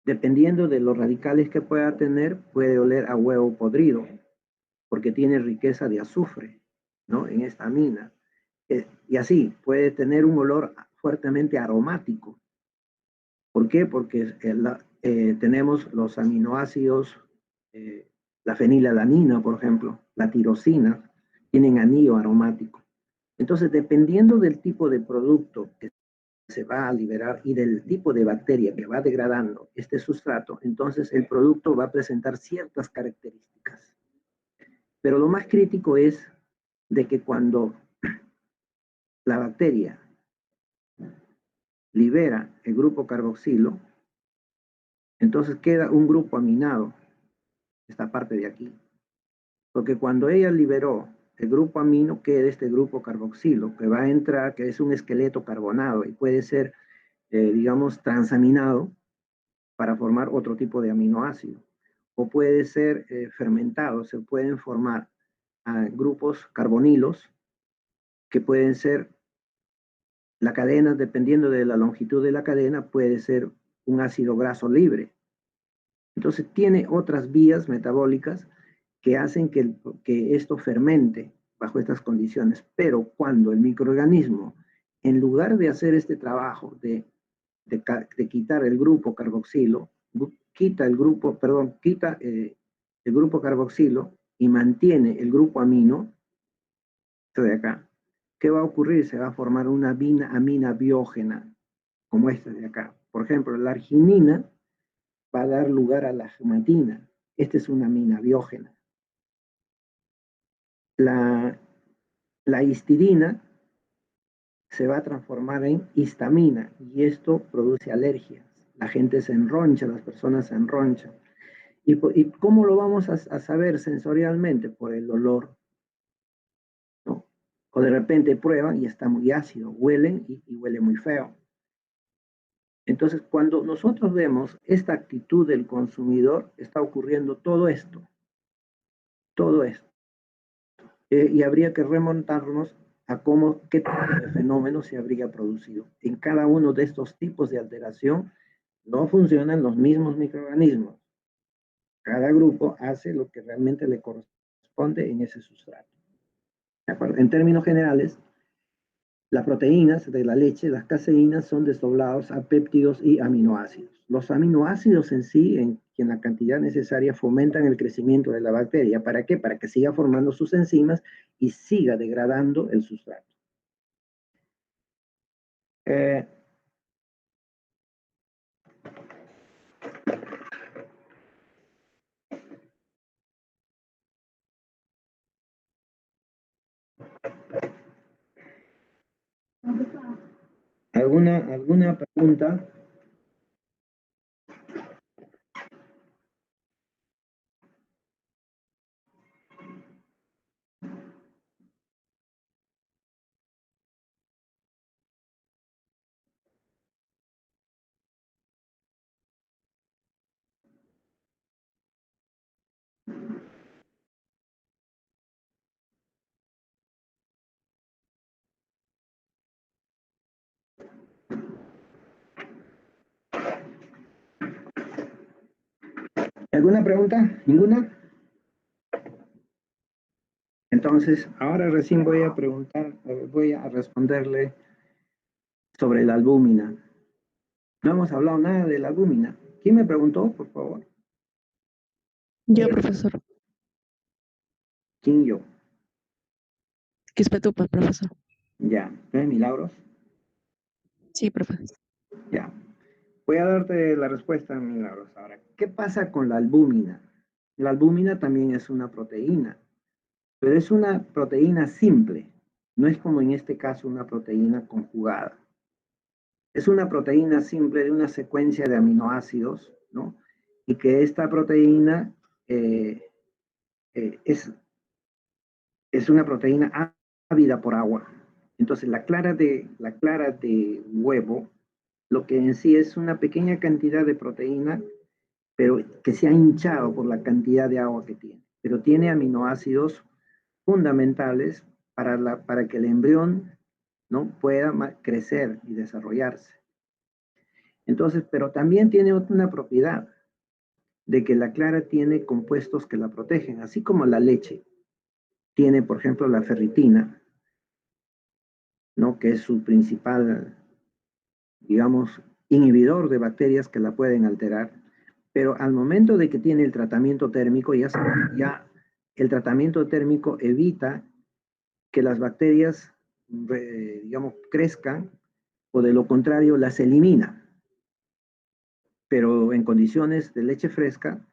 Dependiendo de los radicales que pueda tener, puede oler a huevo podrido, porque tiene riqueza de azufre, ¿no? En esta mina. Y así, puede tener un olor fuertemente aromático. ¿Por qué? Porque tenemos los aminoácidos, la fenilalanina, por ejemplo, la tirosina, tienen anillo aromático. Entonces, dependiendo del tipo de producto que se va a liberar y del tipo de bacteria que va degradando este sustrato, entonces el producto va a presentar ciertas características. Pero lo más crítico es de que cuando la bacteria libera el grupo carboxilo, entonces queda un grupo aminado, esta parte de aquí. Porque cuando ella liberó el grupo amino, queda este grupo carboxilo, que va a entrar, que es un esqueleto carbonado, y puede ser digamos, transaminado para formar otro tipo de aminoácido. O puede ser fermentado, se pueden formar grupos carbonilos que pueden ser, la cadena, dependiendo de la longitud de la cadena, puede ser un ácido graso libre. Entonces tiene otras vías metabólicas que hacen que esto fermente bajo estas condiciones. Pero cuando el microorganismo, en lugar de hacer este trabajo de quitar el grupo carboxilo, quita el grupo carboxilo y mantiene el grupo amino, esto de acá, ¿qué va a ocurrir? Se va a formar una amina biógena, como esta de acá. Por ejemplo, la arginina va a dar lugar a la gematina. Esta es una amina biógena. La histidina se va a transformar en histamina y esto produce alergias. La gente se enroncha, las personas se enronchan. ¿Y cómo lo vamos a saber sensorialmente? Por el olor, ¿no? O de repente prueban y está muy ácido, huelen y huele muy feo. Entonces, cuando nosotros vemos esta actitud del consumidor, está ocurriendo todo esto. Todo esto. Y habría que remontarnos a qué tipo de fenómeno se habría producido. En cada uno de estos tipos de alteración no funcionan los mismos microorganismos. Cada grupo hace lo que realmente le corresponde en ese sustrato. ¿De acuerdo? En términos generales, las proteínas de la leche, las caseínas, son desdoblados a péptidos y aminoácidos. Los aminoácidos en sí, en la cantidad necesaria, fomentan el crecimiento de la bacteria. ¿Para qué? Para que siga formando sus enzimas y siga degradando el sustrato. ¿Alguna pregunta? ¿Alguna pregunta? ¿Ninguna? Entonces, ahora recién voy a responderle sobre la albúmina. No hemos hablado nada de la albúmina. ¿Quién me preguntó, por favor? Yo, profesor. ¿Quién yo? Quispetupa, profesor. Ya. ¿No es Milagros? Sí, profesor. Ya. Voy a darte la respuesta, Milagros. Ahora, ¿qué pasa con la albúmina? La albúmina también es una proteína, pero es una proteína simple. No es como en este caso una proteína conjugada. Es una proteína simple de una secuencia de aminoácidos, ¿no? Y que esta proteína es una proteína ávida por agua. Entonces, la clara de huevo, lo que en sí es una pequeña cantidad de proteína, pero que se ha hinchado por la cantidad de agua que tiene. Pero tiene aminoácidos fundamentales para que el embrión, ¿no?, pueda crecer y desarrollarse. Entonces, pero también tiene una propiedad de que la clara tiene compuestos que la protegen, así como la leche tiene, por ejemplo, la ferritina, ¿no?, que es su principal, digamos, inhibidor de bacterias que la pueden alterar. Pero al momento de que tiene el tratamiento térmico, ya el tratamiento térmico evita que las bacterias, digamos, crezcan, o de lo contrario las elimina. Pero en condiciones de leche fresca,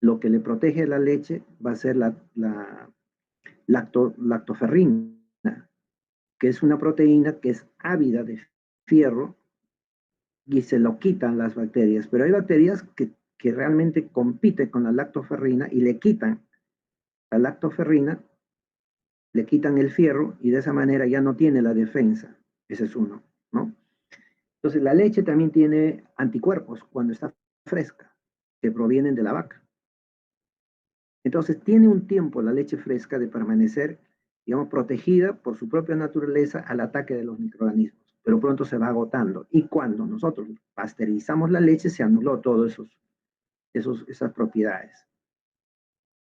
lo que le protege la leche va a ser la lactoferrina, que es una proteína que es ávida de fierro y se lo quitan las bacterias. Pero hay bacterias que realmente compiten con la lactoferrina y le quitan la lactoferrina, le quitan el fierro y de esa manera ya no tiene la defensa. Ese es uno, ¿no? Entonces, la leche también tiene anticuerpos cuando está fresca, que provienen de la vaca. Entonces, tiene un tiempo la leche fresca de permanecer, digamos, protegida por su propia naturaleza al ataque de los microorganismos, pero pronto se va agotando. Y cuando nosotros pasteurizamos la leche, se anuló todas esas propiedades.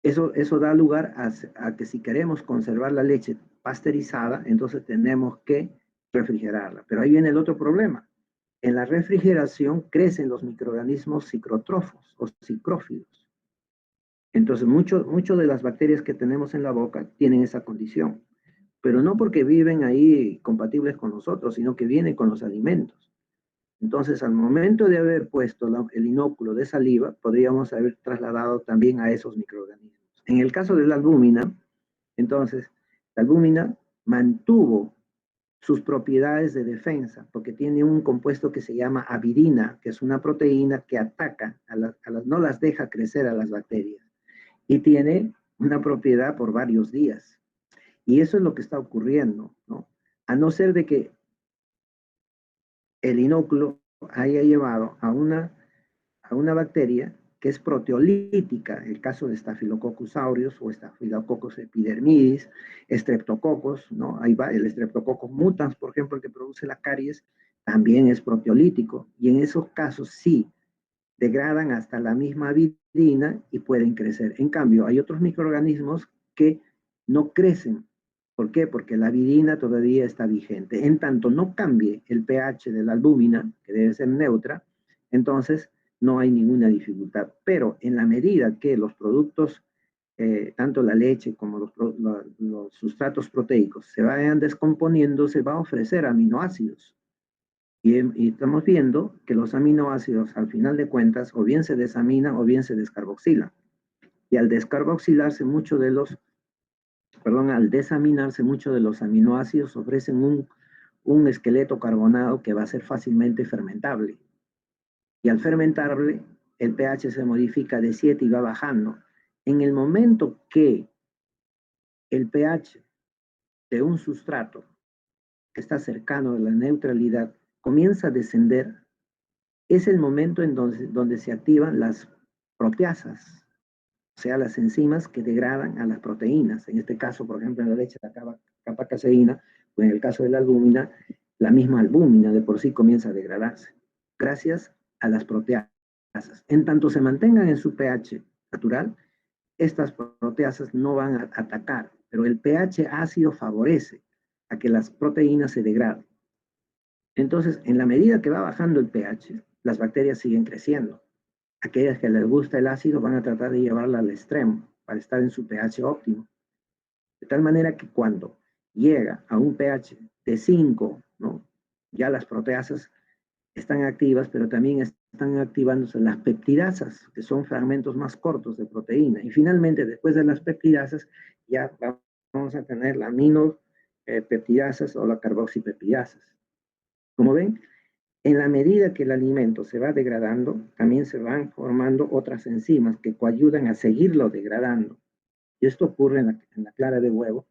Eso da lugar a que si queremos conservar la leche pasteurizada, entonces tenemos que refrigerarla. Pero ahí viene el otro problema. En la refrigeración crecen los microorganismos psicrótrofos o psicrófilos. Entonces, mucho de las bacterias que tenemos en la boca tienen esa condición. Pero no porque viven ahí compatibles con nosotros, sino que vienen con los alimentos. Entonces, al momento de haber puesto el inóculo de saliva, podríamos haber trasladado también a esos microorganismos. En el caso de la albúmina, entonces, la albúmina mantuvo sus propiedades de defensa, porque tiene un compuesto que se llama avidina, que es una proteína que ataca, no las deja crecer a las bacterias, y tiene una propiedad por varios días. Y eso es lo que está ocurriendo, ¿no? A no ser de que el inóculo haya llevado a una bacteria que es proteolítica, el caso de Staphylococcus aureus o Staphylococcus epidermidis, Streptococcus, ¿no? Ahí va el Streptococcus mutans, por ejemplo, el que produce la caries, también es proteolítico, y en esos casos sí degradan hasta la misma avidina y pueden crecer. En cambio, hay otros microorganismos que no crecen. ¿Por qué? Porque la avidina todavía está vigente. En tanto no cambie el pH de la albúmina, que debe ser neutra, entonces no hay ninguna dificultad. Pero en la medida que los productos, tanto la leche como los sustratos proteicos, se vayan descomponiendo, se va a ofrecer aminoácidos. Y estamos viendo que los aminoácidos, al final de cuentas, o bien se desaminan o bien se descarboxilan. Y al descarboxilarse al desaminarse muchos de los aminoácidos ofrecen un esqueleto carbonado que va a ser fácilmente fermentable. Y al fermentable, el pH se modifica de 7 y va bajando. En el momento que el pH de un sustrato que está cercano a la neutralidad comienza a descender, es el momento en donde se activan las proteasas, o sea, las enzimas que degradan a las proteínas. En este caso, por ejemplo, en la leche, la capa caseína, o en el caso de la albúmina, la misma albúmina de por sí comienza a degradarse, gracias a las proteasas. En tanto se mantengan en su pH natural, estas proteasas no van a atacar, pero el pH ácido favorece a que las proteínas se degraden. Entonces, en la medida que va bajando el pH, las bacterias siguen creciendo. Aquellas que les gusta el ácido van a tratar de llevarla al extremo para estar en su pH óptimo. De tal manera que cuando llega a un pH de 5, ¿no? Ya las proteasas están activas, pero también están activándose las peptidasas, que son fragmentos más cortos de proteína. Y finalmente, después de las peptidasas, ya vamos a tener la aminopeptidasas o la carboxipeptidasas. Como ven, en la medida que el alimento se va degradando, también se van formando otras enzimas que coayudan a seguirlo degradando. Y esto ocurre en la clara de huevo,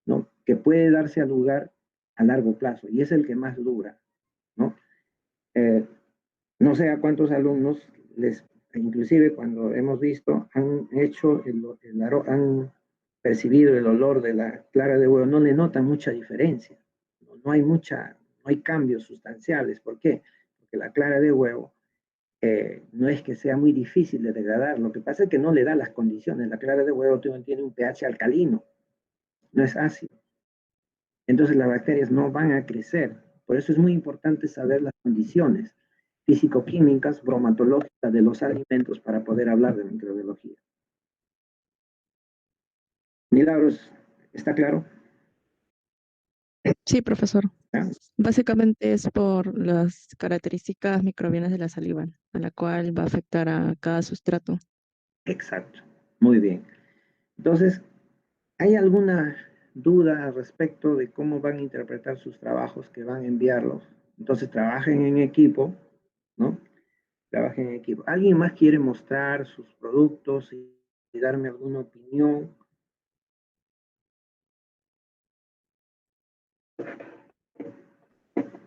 ¿no? Que puede darse a lugar a largo plazo, y es el que más dura, ¿no? No sé a cuántos alumnos, inclusive cuando hemos visto, han percibido el olor de la clara de huevo, no le notan mucha diferencia, no hay cambios sustanciales. ¿Por qué? Porque la clara de huevo no es que sea muy difícil de degradar, lo que pasa es que no le da las condiciones. La clara de huevo tiene un pH alcalino, no es ácido. Entonces las bacterias no van a crecer. Por eso es muy importante saber las condiciones físico-químicas, bromatológicas de los alimentos para poder hablar de microbiología. Milagros, ¿está claro? Sí, profesor. Básicamente es por las características microbianas de la saliva, a la cual va a afectar a cada sustrato. Exacto, muy bien. Entonces, ¿hay alguna duda al respecto de cómo van a interpretar sus trabajos que van a enviarlos? Entonces, trabajen en equipo, ¿no? Trabajen en equipo. ¿Alguien más quiere mostrar sus productos y darme alguna opinión?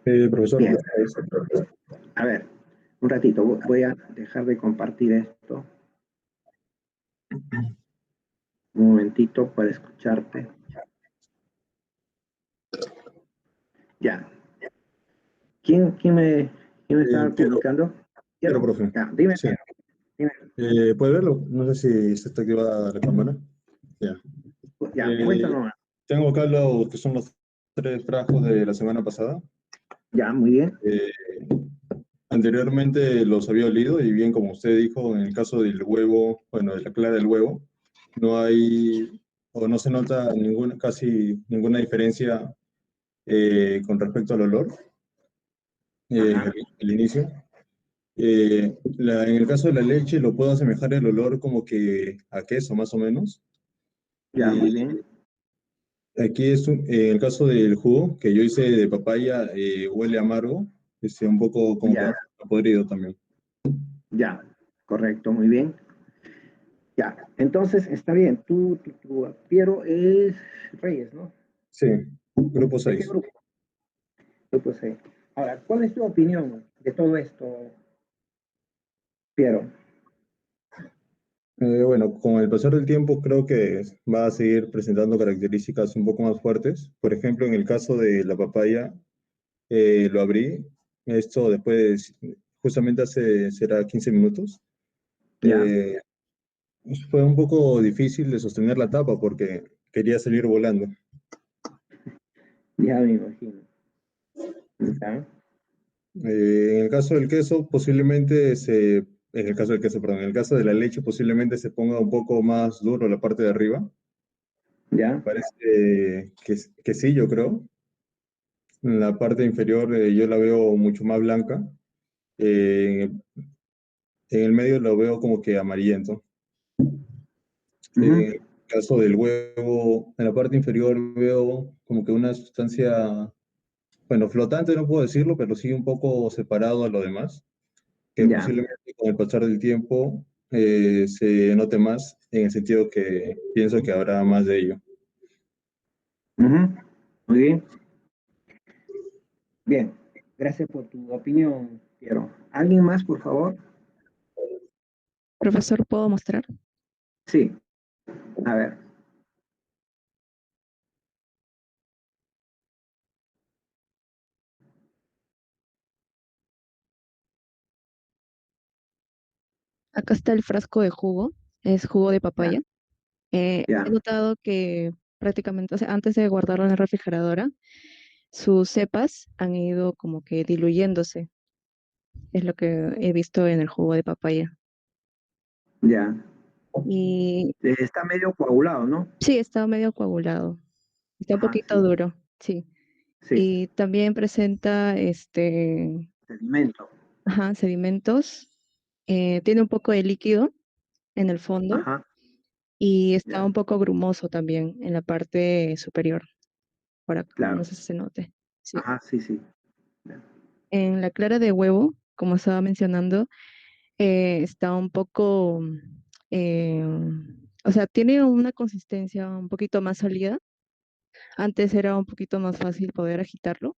Profesor, Bien. A ver, un ratito, voy a dejar de compartir esto. Un momentito para escucharte. Ya. ¿Quién me está comunicando? Piero, profe. Ya, dime. Sí. Dime. ¿Puede verlo? No sé si está activada la cámara. Ya. Ya, cuéntanos. Tengo acá los que son los 3 frascos de la semana pasada. Ya, muy bien. Anteriormente los había olido y bien, como usted dijo, en el caso del huevo, bueno, de la clara del huevo, no hay o no se nota casi ninguna diferencia con respecto al olor, el inicio. En el caso de la leche lo puedo asemejar el olor como que a queso, más o menos. Ya, muy bien. Aquí en el caso del jugo que yo hice de papaya, huele amargo, un poco como que podrido también. Ya, correcto, muy bien. Ya, entonces está bien. Tu Piero es Reyes, ¿no? Sí, grupo ¿De qué 6. grupo? Grupo 6. Ahora, ¿cuál es tu opinión de todo esto, Piero? Bueno, con el pasar del tiempo creo que va a seguir presentando características un poco más fuertes. Por ejemplo, en el caso de la papaya, lo abrí, esto después, justamente será 15 minutos. Fue un poco difícil de sostener la tapa porque quería salir volando. Ya me imagino. ¿Ya? En el caso del queso, en el caso del queso, perdón, en el caso de la leche, posiblemente se ponga un poco más duro la parte de arriba. ¿Ya? Parece que sí, yo creo. En la parte inferior yo la veo mucho más blanca. En el medio lo veo como que amarillento. En el caso del huevo, en la parte inferior veo como que una sustancia, bueno, flotante no puedo decirlo, pero sí un poco separado a lo demás, que Ya. posiblemente con el pasar del tiempo se note más, en el sentido que pienso que habrá más de ello. Muy bien. Bien, gracias por tu opinión, Piero. ¿Alguien más, por favor? Profesor, ¿puedo mostrar? Sí. A ver. Acá está el frasco de jugo, es jugo de papaya. He notado que prácticamente, o sea, antes de guardarlo en la refrigeradora, sus cepas han ido como que diluyéndose. Es lo que he visto en el jugo de papaya. Ya. Y Está medio coagulado, ¿no? sí, está medio coagulado. Está un poquito duro, sí. Sí. Y también presenta Sedimento. ajá, sedimentos. Tiene un poco de líquido en el fondo y está un poco grumoso también en la parte superior. Por acá, Claro. no sé si se note. Sí. Ajá, sí, sí. En la clara de huevo, como estaba mencionando, está un poco, eh, o sea, tiene una consistencia un poquito más sólida. Antes era un poquito más fácil poder agitarlo.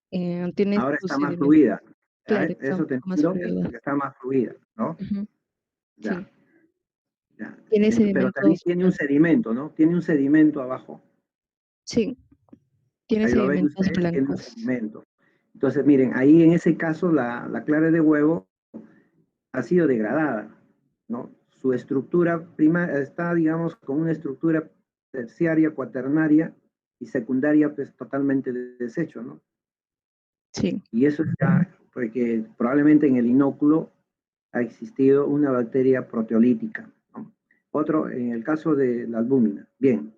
Tiene Ahora su está más sedimento. fluida. Claro, está un Eso te poco más entiendo, fluida. que está más fluida, ¿no? Ujú, Ya. sí. Ya. Tiene Pero también sedimentos tiene un sedimento, ¿no? Tiene un sedimento abajo. Sí, tiene Ahí lo ven sedimentos ustedes, tiene un blancos. sedimento. Entonces, miren, ahí en ese caso la clara de huevo ha sido degradada, ¿no? Su estructura primaria está, digamos, con una estructura terciaria, cuaternaria y secundaria, pues totalmente deshecho, ¿no? Sí. Y eso ya, porque probablemente en el inóculo ha existido una bacteria proteolítica, ¿no? Otro, en el caso de la albúmina. Bien,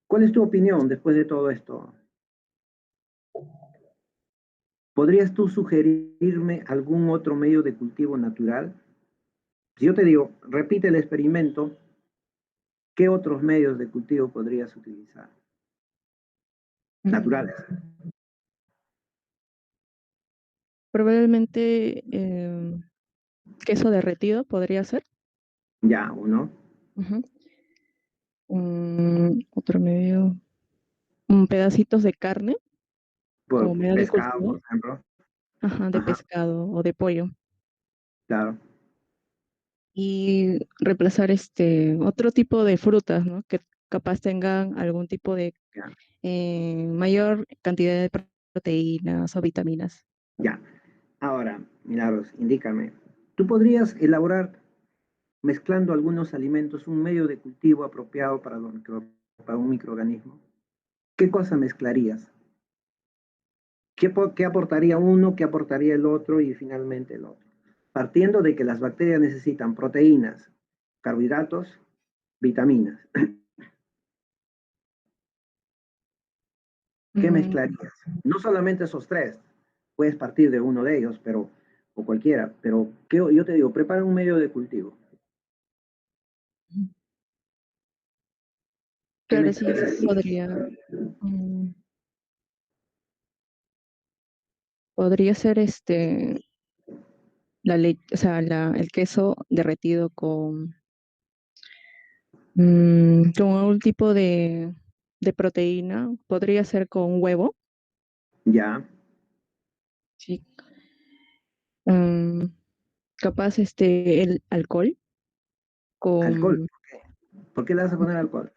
¿cuál es tu opinión después de todo esto? ¿Podrías tú sugerirme algún otro medio de cultivo natural? Si yo te digo, repite el experimento, ¿qué otros medios de cultivo podrías utilizar? Naturales. Probablemente queso derretido podría ser. Ya, uno. Ujú. Otro medio. Pedacitos de carne. como Por medio de pescado, cultivo, por ejemplo. ajá, de Ajá, pescado o de pollo. claro. Y reemplazar otro tipo de frutas, ¿no? Que capaz tengan algún tipo de Ya, mayor cantidad de proteínas o vitaminas. ya. Ahora, Milagros, indícame. ¿Tú podrías elaborar, mezclando algunos alimentos, un medio de cultivo apropiado para, para un microorganismo? ¿Qué cosa mezclarías? ¿Qué aportaría uno, qué aportaría el otro y finalmente el otro? Partiendo de que las bacterias necesitan proteínas, carbohidratos, vitaminas. ¿Qué Mm, mezclarías? No solamente esos tres, puedes partir de uno de ellos, pero, o cualquiera, pero yo te digo, prepara un medio de cultivo. ¿Qué claro, sí, mezclarías? mm, podría ser la leche, o sea, el queso derretido con algún tipo de proteína. Podría ser con huevo, Ya, sí. Mm, capaz el alcohol alcohol. con ¿Por qué le vas a poner alcohol?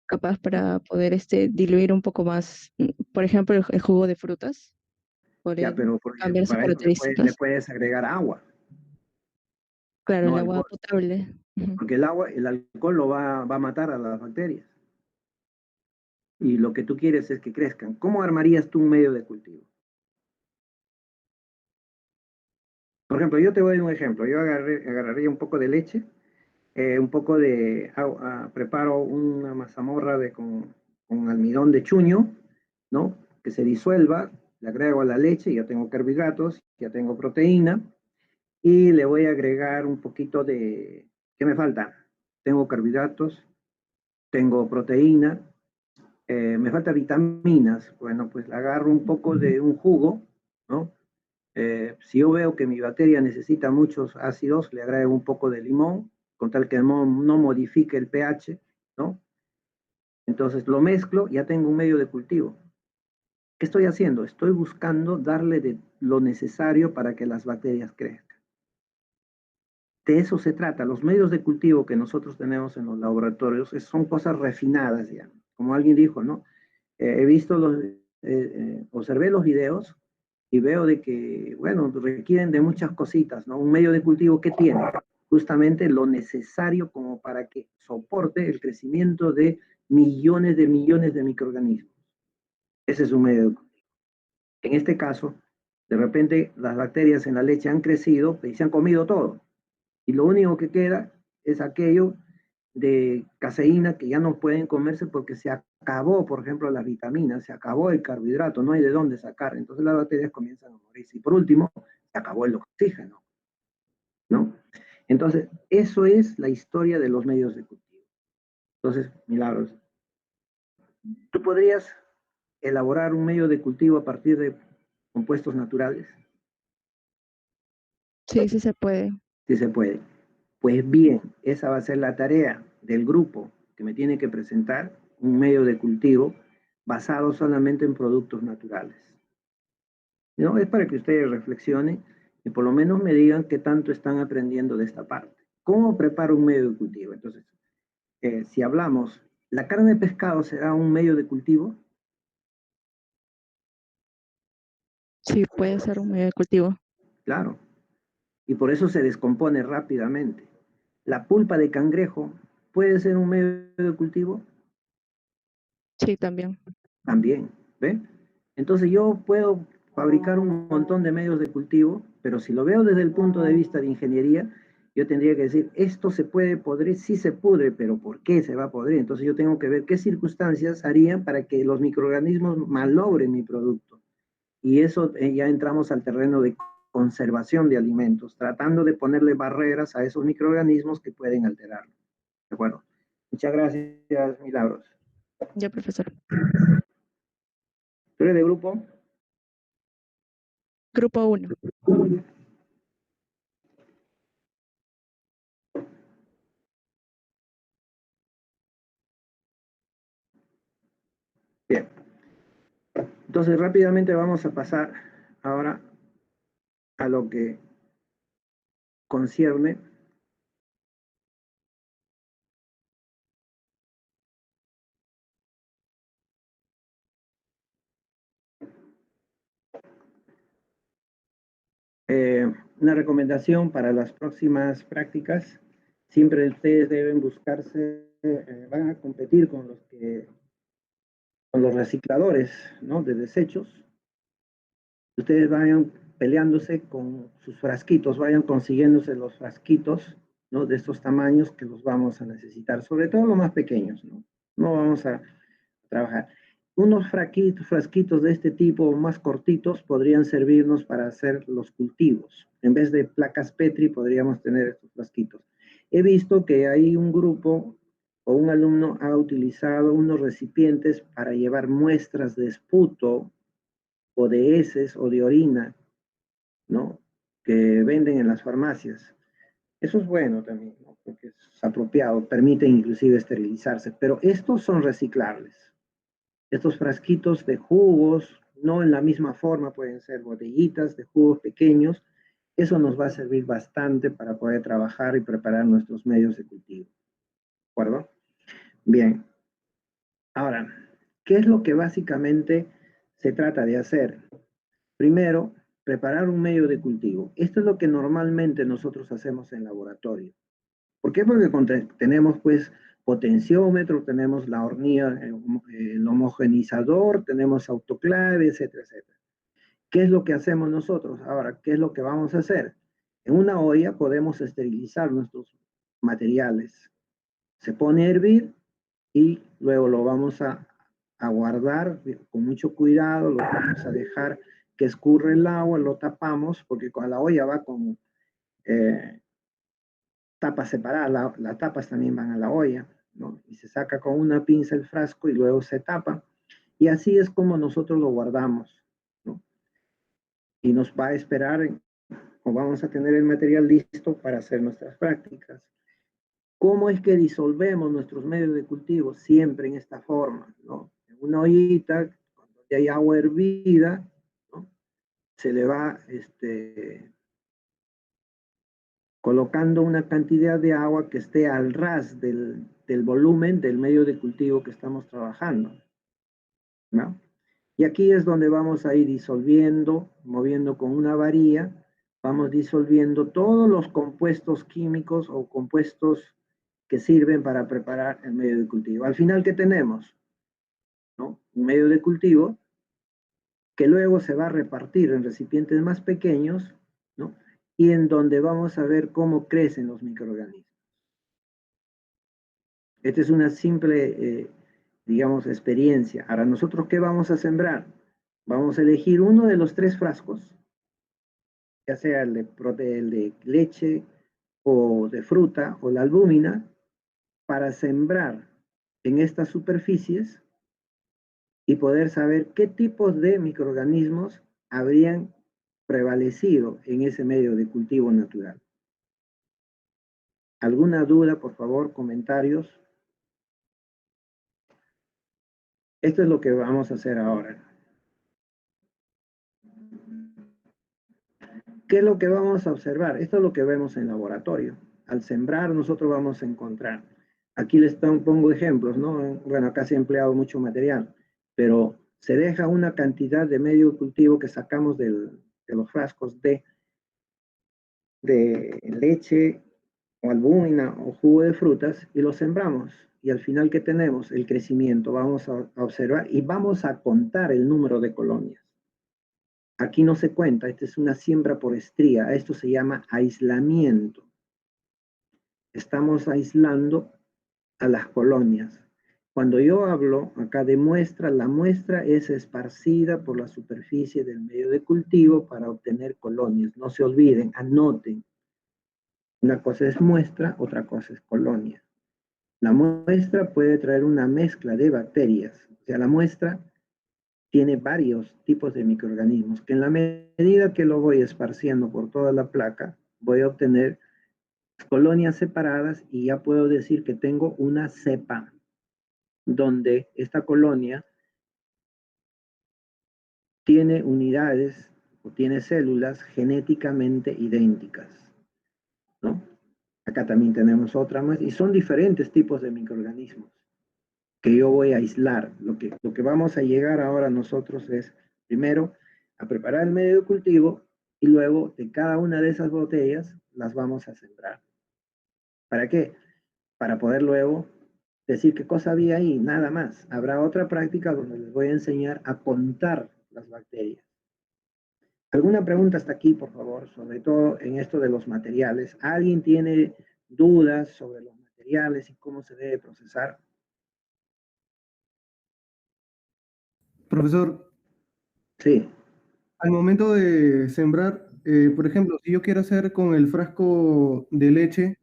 capaz para poder diluir un poco más, por ejemplo, el jugo de frutas, Ya, podría pero porque cambiar sus para eso le características. puedes agregar agua, Claro, el no agua alcohol, potable. Ujú. porque el alcohol va a matar a las bacterias. Y lo que tú quieres es que crezcan. ¿Cómo armarías tú un medio de cultivo? Por ejemplo, yo te voy a dar un ejemplo. Yo agarraría un poco de leche, un poco de agua, preparo una mazamorra con almidón de chuño, ¿no? Que se disuelva, le agrego a la leche, ya tengo carbohidratos, ya tengo proteína, y le voy a agregar un poquito de, ¿qué me falta? Tengo carbohidratos, tengo proteína, me falta vitaminas. Bueno, pues agarro un poco de un jugo, ¿no? Si yo veo que mi bacteria necesita muchos ácidos, le agrego un poco de limón, con tal que no modifique el pH, ¿no? Entonces lo mezclo, ya tengo un medio de cultivo. ¿Qué estoy haciendo? Estoy buscando darle lo necesario para que las bacterias crezcan. De eso se trata. Los medios de cultivo que nosotros tenemos en los laboratorios son cosas refinadas ya. Como alguien dijo, ¿no? He visto observé los videos y veo de que, bueno, requieren de muchas cositas, ¿no? Un medio de cultivo que tiene justamente lo necesario como para que soporte el crecimiento de millones de microorganismos. Ese es un medio de cultivo. En este caso, de repente las bacterias en la leche han crecido y se han comido todo. Y lo único que queda es aquello de caseína que ya no pueden comerse porque se acabó, por ejemplo, las vitaminas, se acabó el carbohidrato, no hay de dónde sacar. Entonces las bacterias comienzan a morirse. Y por último, se acabó el oxígeno, ¿no? Entonces, eso es la historia de los medios de cultivo. Entonces, Milagros, ¿tú podrías elaborar un medio de cultivo a partir de compuestos naturales? Sí, sí se puede. Sí se puede. Pues bien, esa va a ser la tarea del grupo que me tiene que presentar un medio de cultivo basado solamente en productos naturales. ¿No? Es para que ustedes reflexionen y por lo menos me digan qué tanto están aprendiendo de esta parte. ¿Cómo preparo un medio de cultivo? Entonces, si hablamos, ¿la carne de pescado será un medio de cultivo? Sí, puede ser un medio de cultivo. Claro, y por eso se descompone rápidamente. ¿La pulpa de cangrejo puede ser un medio de cultivo? Sí, también. También, ¿ve? Entonces yo puedo fabricar un montón de medios de cultivo, pero si lo veo desde el punto de vista de ingeniería, yo tendría que decir, esto se puede podrir, sí se pudre, pero ¿por qué se va a podrir? Entonces yo tengo que ver qué circunstancias harían para que los microorganismos malogren mi producto. Y eso ya entramos al terreno de conservación de alimentos, tratando de ponerle barreras a esos microorganismos que pueden alterarlo. ¿De acuerdo? Muchas gracias, Milagros. Ya, profesor. ¿Tú eres de grupo? Grupo 1. Bien. Entonces, rápidamente vamos a pasar ahora a lo que concierne una recomendación para las próximas prácticas. Siempre ustedes deben buscarse, van a competir con los recicladores, ¿no?, de desechos. Ustedes vayan peleándose con sus frasquitos, vayan consiguiéndose los frasquitos, ¿no?, de estos tamaños que los vamos a necesitar, sobre todo los más pequeños, ¿no? No vamos a trabajar. Unos frasquitos de este tipo más cortitos podrían servirnos para hacer los cultivos. En vez de placas Petri podríamos tener estos frasquitos. He visto que hay un grupo o un alumno ha utilizado unos recipientes para llevar muestras de esputo o de heces o de orina, ¿no?, que venden en las farmacias. Eso es bueno también, ¿no?, porque es apropiado, permite inclusive esterilizarse, pero estos son reciclables. Estos frasquitos de jugos, no en la misma forma, pueden ser botellitas de jugos pequeños. Eso nos va a servir bastante para poder trabajar y preparar nuestros medios de cultivo. ¿De acuerdo? Bien. Ahora, ¿qué es lo que básicamente se trata de hacer? Primero, preparar un medio de cultivo. Esto es lo que normalmente nosotros hacemos en laboratorio. ¿Por qué? Porque tenemos pues potenciómetro, tenemos la hornilla, el homogenizador, tenemos autoclave, etcétera, etcétera. ¿Qué es lo que hacemos nosotros? Ahora, ¿qué es lo que vamos a hacer? En una olla podemos esterilizar nuestros materiales. Se pone a hervir y luego lo vamos a guardar con mucho cuidado, lo vamos a dejar que escurra el agua, lo tapamos, porque con la olla va con tapas separadas, las tapas también van a la olla, ¿no? Y se saca con una pinza el frasco y luego se tapa. Y así es como nosotros lo guardamos, ¿no? Y nos va a esperar, o vamos a tener el material listo para hacer nuestras prácticas. ¿Cómo es que disolvemos nuestros medios de cultivo? Siempre en esta forma, ¿no? En una ollita, cuando hay agua hervida, ¿no?, se le va colocando una cantidad de agua que esté al ras del volumen del medio de cultivo que estamos trabajando, ¿no? Y aquí es donde vamos a ir disolviendo, moviendo con una varilla, vamos disolviendo todos los compuestos químicos o compuestos que sirven para preparar el medio de cultivo. Al final, ¿qué tenemos? ¿No? Un medio de cultivo que luego se va a repartir en recipientes más pequeños, ¿no?, y en donde vamos a ver cómo crecen los microorganismos. Esta es una simple, digamos, experiencia. Ahora, ¿nosotros qué vamos a sembrar? Vamos a elegir uno de los 3 frascos, ya sea el de leche o de fruta o la albúmina, para sembrar en estas superficies y poder saber qué tipos de microorganismos habrían prevalecido en ese medio de cultivo natural. ¿Alguna duda, por favor, comentarios? Esto es lo que vamos a hacer ahora. ¿Qué es lo que vamos a observar? Esto es lo que vemos en laboratorio. Al sembrar, nosotros vamos a encontrar. Aquí les pongo ejemplos, ¿no? Bueno, acá se ha empleado mucho material, pero se deja una cantidad de medio de cultivo que sacamos de los frascos de leche o albúmina o jugo de frutas y lo sembramos. Y al final, ¿qué tenemos? El crecimiento. Vamos a observar y vamos a contar el número de colonias. Aquí no se cuenta, esta es una siembra por estría. Esto se llama aislamiento. Estamos aislando a las colonias. Cuando yo hablo acá de muestra, la muestra es esparcida por la superficie del medio de cultivo para obtener colonias. No se olviden, anoten. Una cosa es muestra, otra cosa es colonia. La muestra puede traer una mezcla de bacterias. O sea, la muestra tiene varios tipos de microorganismos que en la medida que lo voy esparciendo por toda la placa, voy a obtener colonias separadas y ya puedo decir que tengo una cepa donde esta colonia tiene unidades o tiene células genéticamente idénticas, ¿no? Acá también tenemos otra más, y son diferentes tipos de microorganismos que yo voy a aislar. Lo que vamos a llegar ahora nosotros es, primero, a preparar el medio de cultivo y luego de cada una de esas botellas las vamos a sembrar. ¿Para qué? Para poder luego decir qué cosa había ahí, nada más. Habrá otra práctica donde les voy a enseñar a contar las bacterias. ¿Alguna pregunta hasta aquí, por favor? Sobre todo en esto de los materiales. ¿Alguien tiene dudas sobre los materiales y cómo se debe procesar? Profesor, Sí. al momento de sembrar, por ejemplo, si yo quiero hacer con el frasco de leche,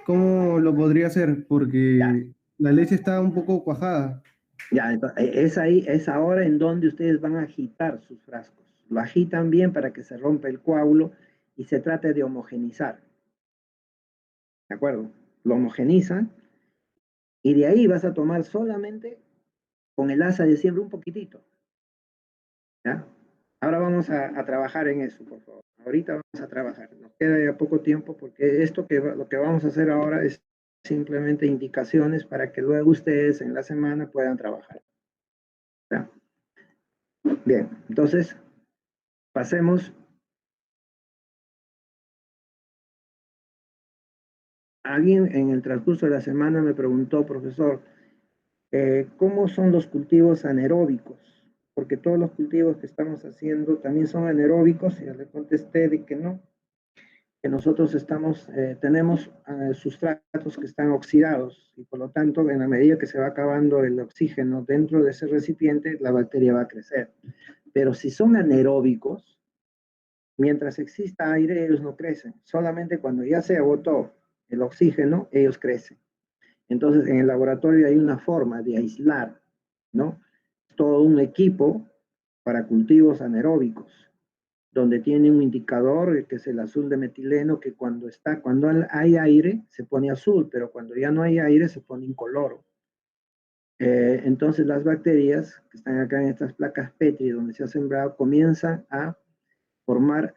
¿cómo lo podría hacer? Porque la leche está un poco cuajada. Ya, es ahí, es ahora en donde ustedes van a agitar sus frascos. Lo agitan bien para que se rompa el coágulo y se trate de homogenizar. ¿De acuerdo? Lo homogenizan y de ahí vas a tomar solamente con el asa de siembra un poquitito. ¿Ya? Ahora vamos a trabajar en eso, por favor. Ahorita vamos a trabajar. Nos queda ya poco tiempo porque lo que vamos a hacer ahora es simplemente indicaciones para que luego ustedes en la semana puedan trabajar. ¿Ya? Bien, entonces pasemos. Alguien en el transcurso de la semana me preguntó, profesor, ¿cómo son los cultivos anaeróbicos? Porque todos los cultivos que estamos haciendo también son anaeróbicos, y yo le contesté de que no, que nosotros tenemos sustratos que están oxidados y por lo tanto en la medida que se va acabando el oxígeno dentro de ese recipiente, la bacteria va a crecer. Pero si son anaeróbicos, mientras exista aire, ellos no crecen. Solamente cuando ya se agotó el oxígeno, ellos crecen. Entonces, en el laboratorio hay una forma de aislar, ¿no? Todo un equipo para cultivos anaeróbicos, donde tiene un indicador que es el azul de metileno, que cuando hay aire se pone azul, pero cuando ya no hay aire se pone incoloro. Entonces las bacterias que están acá en estas placas Petri donde se ha sembrado comienzan a formar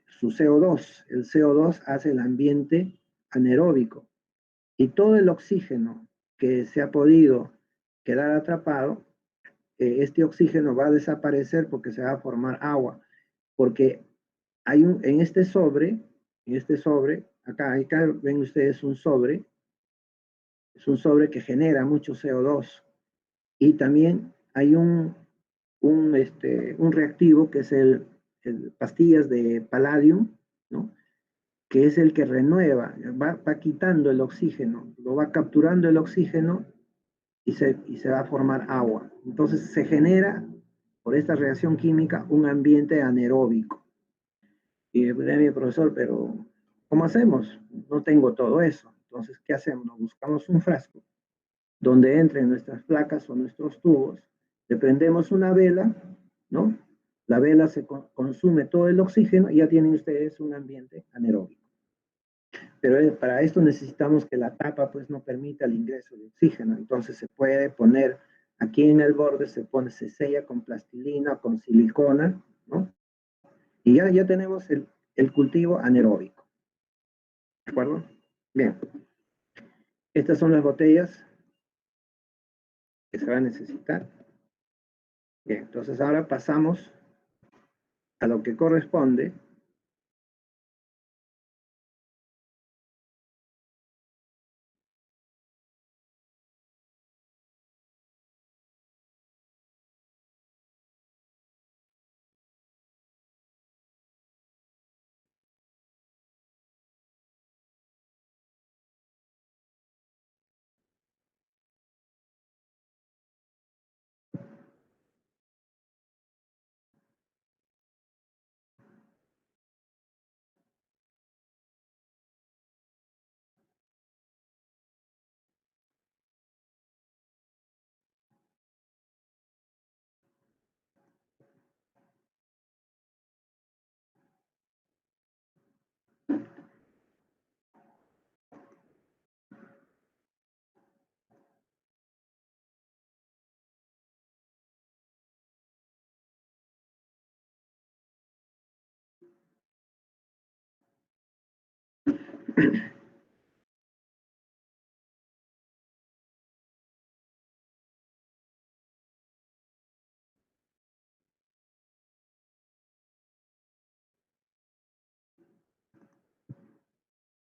su CO2. El CO2 hace el ambiente anaeróbico y todo el oxígeno que se ha podido quedar atrapado, este oxígeno va a desaparecer porque se va a formar agua, porque en este sobre, acá ven ustedes un sobre, es un sobre que genera mucho CO2 y también hay un reactivo que es el pastillas de palladium, ¿no? Que es el que renueva, va quitando el oxígeno, lo va capturando el oxígeno y se va a formar agua. Entonces se genera, por esta reacción química, un ambiente anaeróbico. Y mi profesor, pero ¿cómo hacemos? No tengo todo eso. Entonces, ¿qué hacemos? Nos buscamos un frasco donde entren nuestras placas o nuestros tubos, le prendemos una vela, ¿no? La vela se consume todo el oxígeno y ya tienen ustedes un ambiente anaeróbico. Pero para esto necesitamos que la tapa pues no permita el ingreso de oxígeno. Entonces se puede poner aquí en el borde, se sella con plastilina, con silicona, ¿no? Y ya tenemos el cultivo anaeróbico. ¿De acuerdo? Bien. Estas son las botellas que se van a necesitar. Bien, entonces ahora pasamos a lo que corresponde.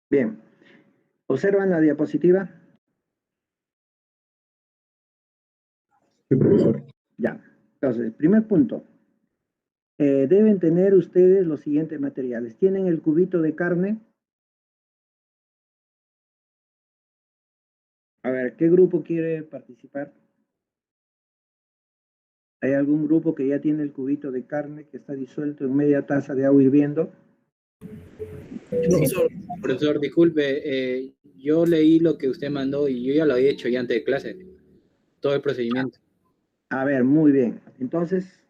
Bien. ¿Observan la diapositiva? Sí, profesor. Ya. Entonces, primer punto. Deben tener ustedes los siguientes materiales. ¿Tienen el cubito de carne? A ver, ¿qué grupo quiere participar? ¿Hay algún grupo que ya tiene el cubito de carne que está disuelto en media taza de agua hirviendo? Profesor, disculpe, yo leí lo que usted mandó y yo ya lo había hecho ya antes de clase, todo el procedimiento. A ver, muy bien. Entonces,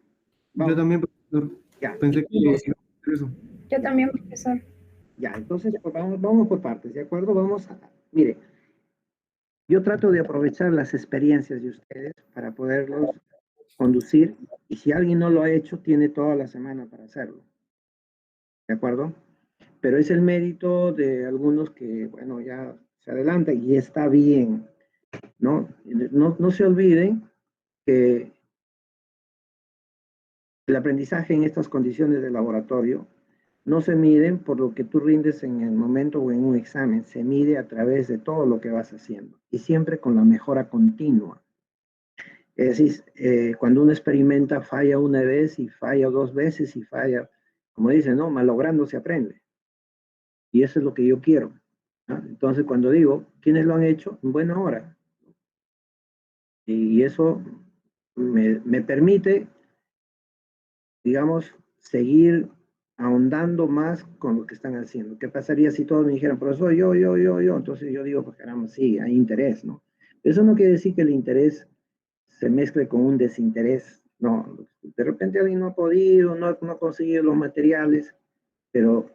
Yo también, profesor. Ya. Pensé que iba a hacer eso. Yo también, profesor. Ya, entonces pues, vamos por partes, ¿de acuerdo? Mire, yo trato de aprovechar las experiencias de ustedes para poderlos conducir, y si alguien no lo ha hecho, tiene toda la semana para hacerlo. ¿De acuerdo? Pero es el mérito de algunos que, bueno, ya se adelantan y está bien, ¿no? No se olviden que el aprendizaje en estas condiciones de laboratorio no se miden por lo que tú rindes en el momento o en un examen, se mide a través de todo lo que vas haciendo y siempre con la mejora continua. Es decir, cuando uno experimenta, falla una vez y falla dos veces y falla, como dicen, ¿no? Malogrando se aprende. Y eso es lo que yo quiero, ¿no? Entonces, cuando digo, ¿quiénes lo han hecho? En buena hora. Y eso me permite, digamos, seguir ahondando más con lo que están haciendo. ¿Qué pasaría si todos me dijeran, profesor, yo? Entonces yo digo, pues caramba, sí, hay interés, ¿no? Eso no quiere decir que el interés se mezcle con un desinterés. No, de repente alguien no ha podido, no ha conseguido los materiales, pero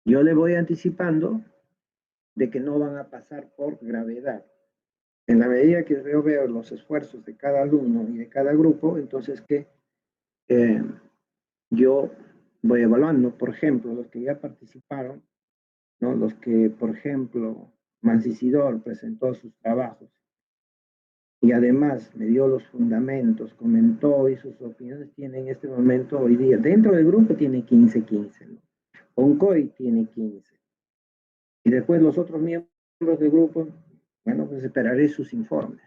yo le voy anticipando de que no van a pasar por gravedad. En la medida que yo veo los esfuerzos de cada alumno y de cada grupo, entonces que yo voy evaluando, por ejemplo, los que ya participaron, ¿no? Los que, por ejemplo, Mancisidor presentó sus trabajos y además me dio los fundamentos, comentó y sus opiniones tiene en este momento, hoy día, dentro del grupo tiene 15, ¿no? Oncoy tiene 15. Y después los otros miembros del grupo, bueno, pues esperaré sus informes,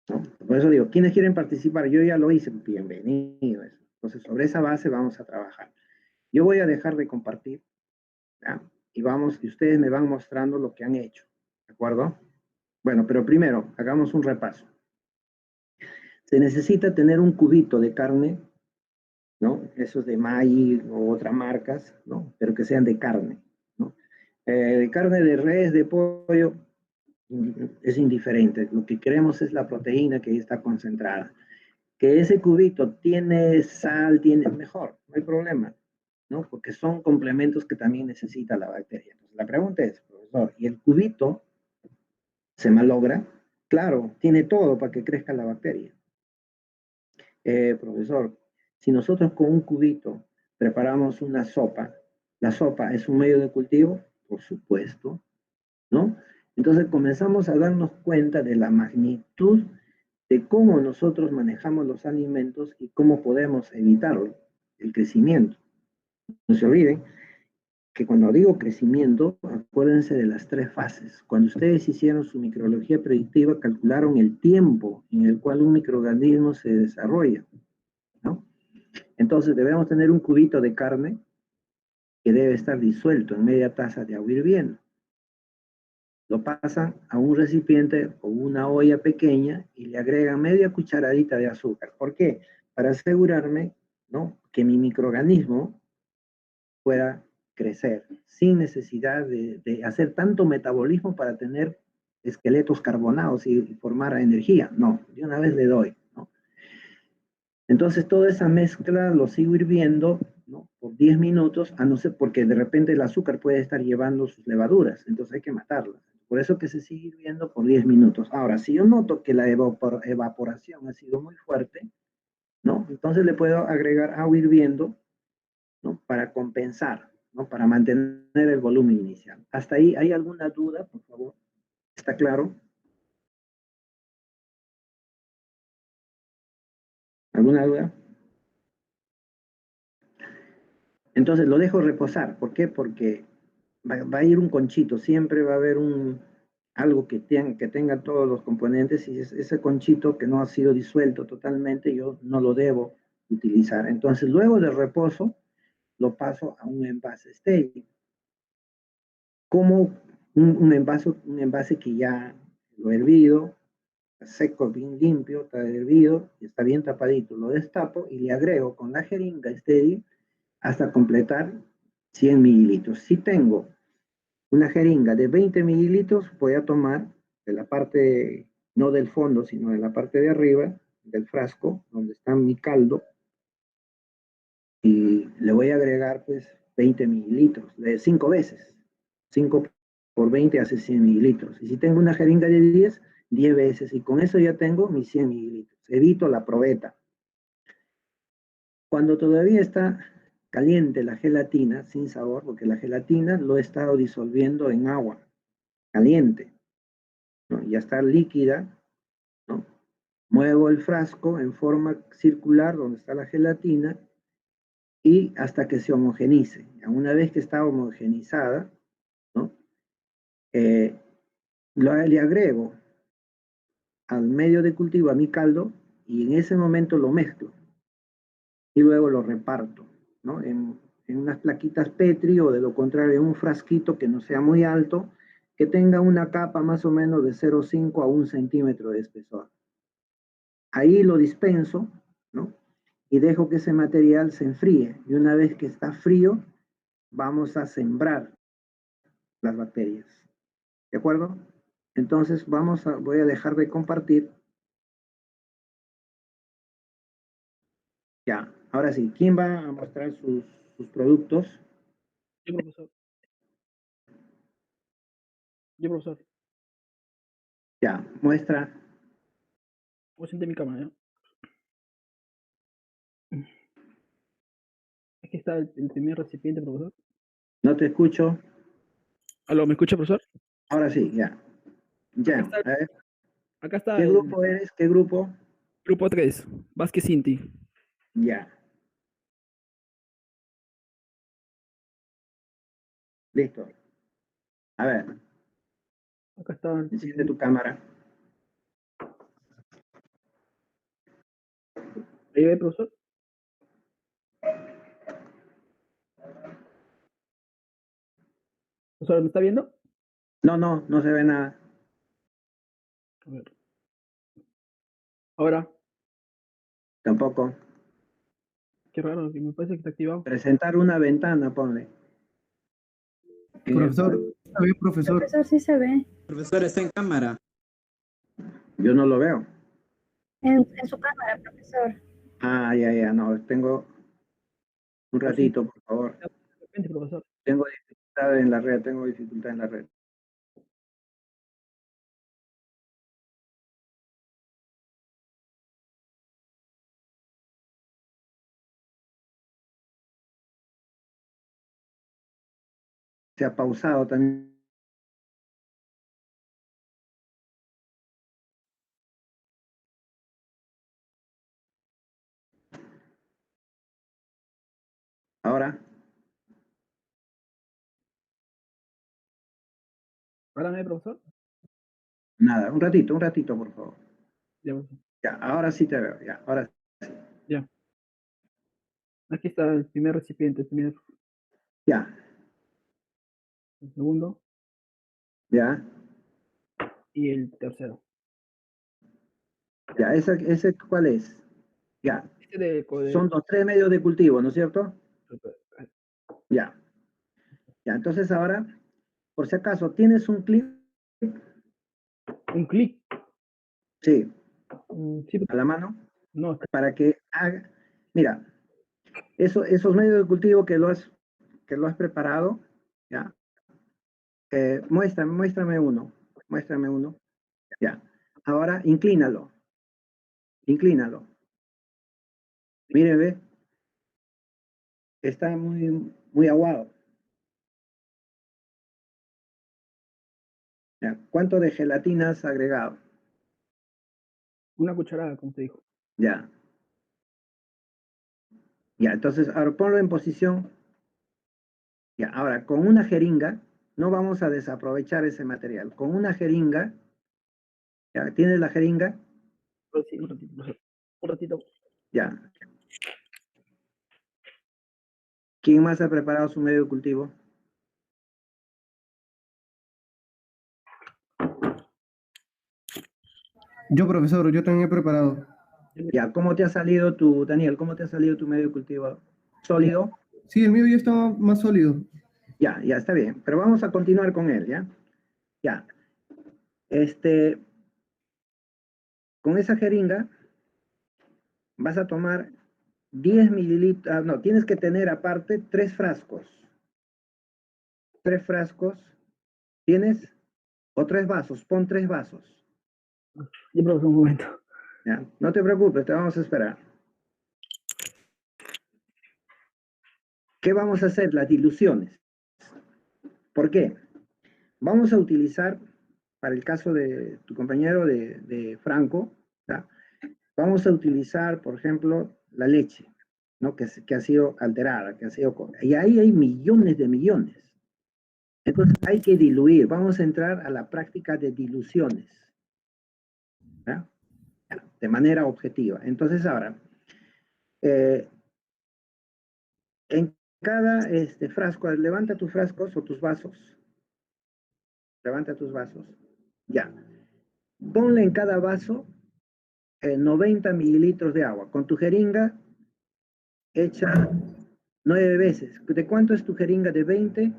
¿no? Por eso digo, ¿quiénes quieren participar? Yo ya lo hice, bienvenido. Entonces, sobre esa base vamos a trabajar. Yo voy a dejar de compartir, ¿ya? Y ustedes me van mostrando lo que han hecho, ¿de acuerdo? Bueno, pero primero, hagamos un repaso. Se necesita tener un cubito de carne, ¿no? Esos de Maggi o otras marcas, ¿no? Pero que sean de carne, ¿no? De carne de res, de pollo, es indiferente. Lo que queremos es la proteína que ahí está concentrada. Que ese cubito tiene sal, tiene mejor, no hay problema, ¿no? Porque son complementos que también necesita la bacteria. Entonces, la pregunta es, profesor, ¿y el cubito se malogra? Claro, tiene todo para que crezca la bacteria. Profesor, si nosotros con un cubito preparamos una sopa, ¿la sopa es un medio de cultivo? Por supuesto, ¿no? Entonces comenzamos a darnos cuenta de la magnitud de cómo nosotros manejamos los alimentos y cómo podemos evitarlo, el crecimiento. No se olviden que cuando digo crecimiento, acuérdense de las 3 fases. Cuando ustedes hicieron su microbiología predictiva, calcularon el tiempo en el cual un microorganismo se desarrolla, ¿no? Entonces debemos tener un cubito de carne que debe estar disuelto en media taza de agua hirviendo. Lo pasan a un recipiente o una olla pequeña y le agregan media cucharadita de azúcar. ¿Por qué? Para asegurarme, ¿no?, que mi microorganismo pueda crecer sin necesidad de hacer tanto metabolismo para tener esqueletos carbonados y formar energía. No, de una vez le doy, ¿no? Entonces toda esa mezcla lo sigo hirviendo, ¿no?, por 10 minutos, a no ser porque de repente el azúcar puede estar llevando sus levaduras, entonces hay que matarlas. Por eso que se sigue hirviendo por 10 minutos. Ahora, si yo noto que la evaporación ha sido muy fuerte, ¿no?, entonces le puedo agregar agua hirviendo, ¿no?, para compensar. ¿no? Para mantener el volumen inicial. ¿Hasta ahí hay alguna duda, por favor? ¿Está claro? ¿Alguna duda? Entonces lo dejo reposar. ¿Por qué? Porque va a ir un conchito, siempre va a haber algo que tenga todos los componentes, y ese conchito que no ha sido disuelto totalmente, yo no lo debo utilizar. Entonces, luego del reposo, lo paso a un envase estéril. Como un envase que ya lo he hervido, está seco, bien limpio, está hervido y está bien tapadito. Lo destapo y le agrego con la jeringa estéril hasta completar 100 mililitros. Si tengo una jeringa de 20 mililitros, voy a tomar de la parte, no del fondo, sino de la parte de arriba del frasco, donde está mi caldo, y le voy a agregar pues 20 mililitros, de 5 veces. 5 por 20 hace 100 mililitros. Y si tengo una jeringa de 10 veces, y con eso ya tengo mis 100 mililitros. Evito la probeta. Cuando todavía está caliente la gelatina, sin sabor, porque la gelatina lo he estado disolviendo en agua caliente, ¿no? Ya está líquida, ¿no? Muevo el frasco en forma circular donde está la gelatina y hasta que se homogenice. Una vez que está homogenizada, ¿no? Le agrego al medio de cultivo, a mi caldo, y en ese momento lo mezclo y luego lo reparto, ¿no? En unas plaquitas Petri, o de lo contrario en un frasquito que no sea muy alto, que tenga una capa más o menos de 0,5 a 1 centímetro de espesor. Ahí lo dispenso, ¿no? Y dejo que ese material se enfríe. Y una vez que está frío, vamos a sembrar las bacterias. ¿De acuerdo? Entonces voy a dejar de compartir. Ya, ahora sí, ¿quién va a mostrar sus productos? Yo, profesor. Yo, profesor. Ya, muestra. Voy a sentar mi cámara, ¿ya? Aquí está el primer recipiente, profesor. No te escucho. ¿Aló, me escucha, profesor? Ahora sí, ya. Ya, Acá está, a ver. acá está ¿Qué grupo eres? ¿Qué grupo? Grupo 3, Vázquez Inti. Ya. Listo. A ver. Acá está. Enciende tu cámara. ¿Ahí ve, profesor? ¿Profesor, me está viendo? No, no se ve nada. A ver. Ahora. Tampoco. Qué raro, que me parece que está activado. Presentar una ventana, ponle. Profesor, ¿está bien, profesor? Profesor, sí se ve. Profesor, está en cámara. Yo no lo veo. En su cámara, profesor. Ah, ya, no. Tengo un ratito, por favor. De repente, profesor. Tengo dificultad en la red. Se ha pausado también. Ahora. ¿Ahora me ve, profesor? Nada, un ratito, por favor. Ya, profesor. Ya, ahora sí te veo, ya, ahora sí. Ya. Aquí está el primer recipiente, Ya. El segundo. Ya. Y el tercero. Ya, ese ¿cuál es? Ya. Este Son los 3 medios de cultivo, ¿no es cierto? de- Ya. Ya, entonces ahora, por si acaso, ¿tienes un clip? ¿Un clip? Sí. Sí. ¿A la mano? No. Para que haga, mira, esos medios de cultivo que lo has preparado, ya. Muéstrame uno. Ya. Ahora, inclínalo. Mire, ve. Está muy, muy aguado. Ya. ¿Cuánto de gelatina has agregado? Una cucharada, como te dijo. Ya. Ya, entonces ahora ponlo en posición. Ya, ahora con una jeringa, no vamos a desaprovechar ese material. Con una jeringa, ¿ya? ¿Tienes la jeringa? Sí, un ratito, profesor. Un ratito. Ya. ¿Quién más ha preparado su medio de cultivo? Yo, profesor, yo también he preparado. Ya, ¿cómo te ha salido tu, Daniel, cómo te ha salido tu medio de cultivo? ¿Sólido? Sí, el mío ya estaba más sólido. Ya, ya está bien. Pero vamos a continuar con él, ¿ya? Ya. Con esa jeringa vas a tomar 10 mililitros, no, tienes que tener aparte 3 frascos. 3 frascos. ¿Tienes? O 3 vasos, pon 3 vasos. Ya, profesor, un momento. Ya, no te preocupes, te vamos a esperar. ¿Qué vamos a hacer? Las diluciones. ¿Por qué? Vamos a utilizar, para el caso de tu compañero de Franco, ¿ya? Vamos a utilizar, por ejemplo, la leche, ¿no? Que ha sido alterada, que ha sido... Y ahí hay millones de millones. Entonces hay que diluir. Vamos a entrar a la práctica de diluciones, ¿ya? De manera objetiva. Entonces ahora, en cada frasco, levanta tus frascos o tus vasos. Levanta tus vasos. Ya. Ponle en cada vaso 90 mililitros de agua. Con tu jeringa, echa 9 veces. ¿De cuánto es tu jeringa? ¿De 20?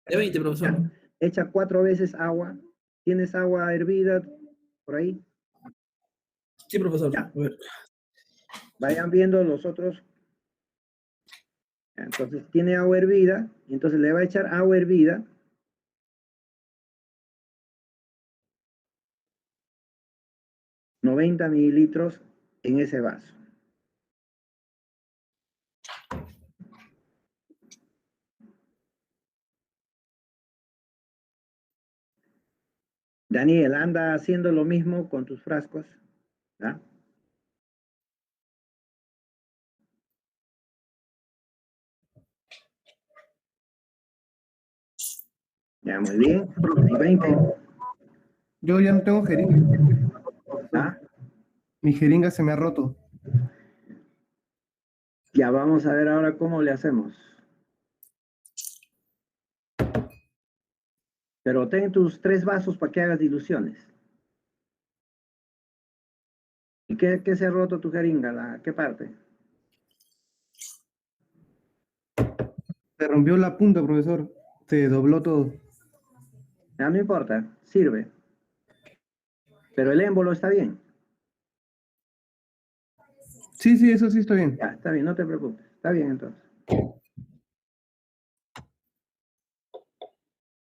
De 20, profesor. Ya. Echa 4 veces agua. ¿Tienes agua hervida por ahí? Sí, profesor. Ya. Vayan viendo los otros. Entonces tiene agua hervida, y entonces le va a echar agua hervida. $90 mililitros en ese vaso. Daniel, anda haciendo lo mismo con tus frascos, ¿ya? Ya, muy bien. 20. Yo ya no tengo jeringa. ¿Ah? Mi jeringa se me ha roto. Ya vamos a ver ahora cómo le hacemos. Pero ten tus 3 vasos para que hagas diluciones. ¿Y qué se ha roto tu jeringa? ¿Qué parte? Se rompió la punta, profesor. Se dobló todo. Ya no importa, sirve. Pero el émbolo está bien. Sí, sí, eso sí está bien. Ya, está bien, no te preocupes. Está bien entonces.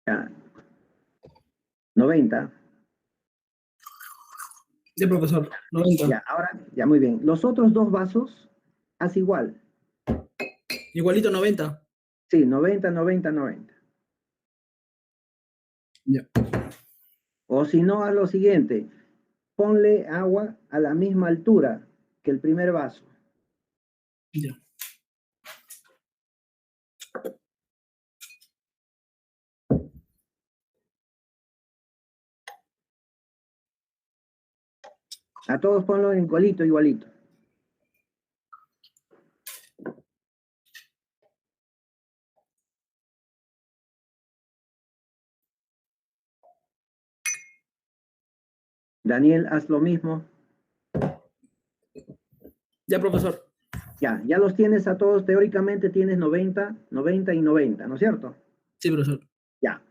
Ya. 90. Sí, profesor. 90. Ya, ahora, ya muy bien. Los otros 2 vasos, haz igual. Igualito 90. Sí, 90, 90, 90. Ya. O si no, haz lo siguiente. Ponle agua a la misma altura que el primer vaso. Ya. A todos ponlo en igualito, igualito. Daniel, haz lo mismo. Ya, profesor. Ya los tienes a todos. Teóricamente tienes 90, 90 y 90, ¿no es cierto? Sí, profesor. Ya.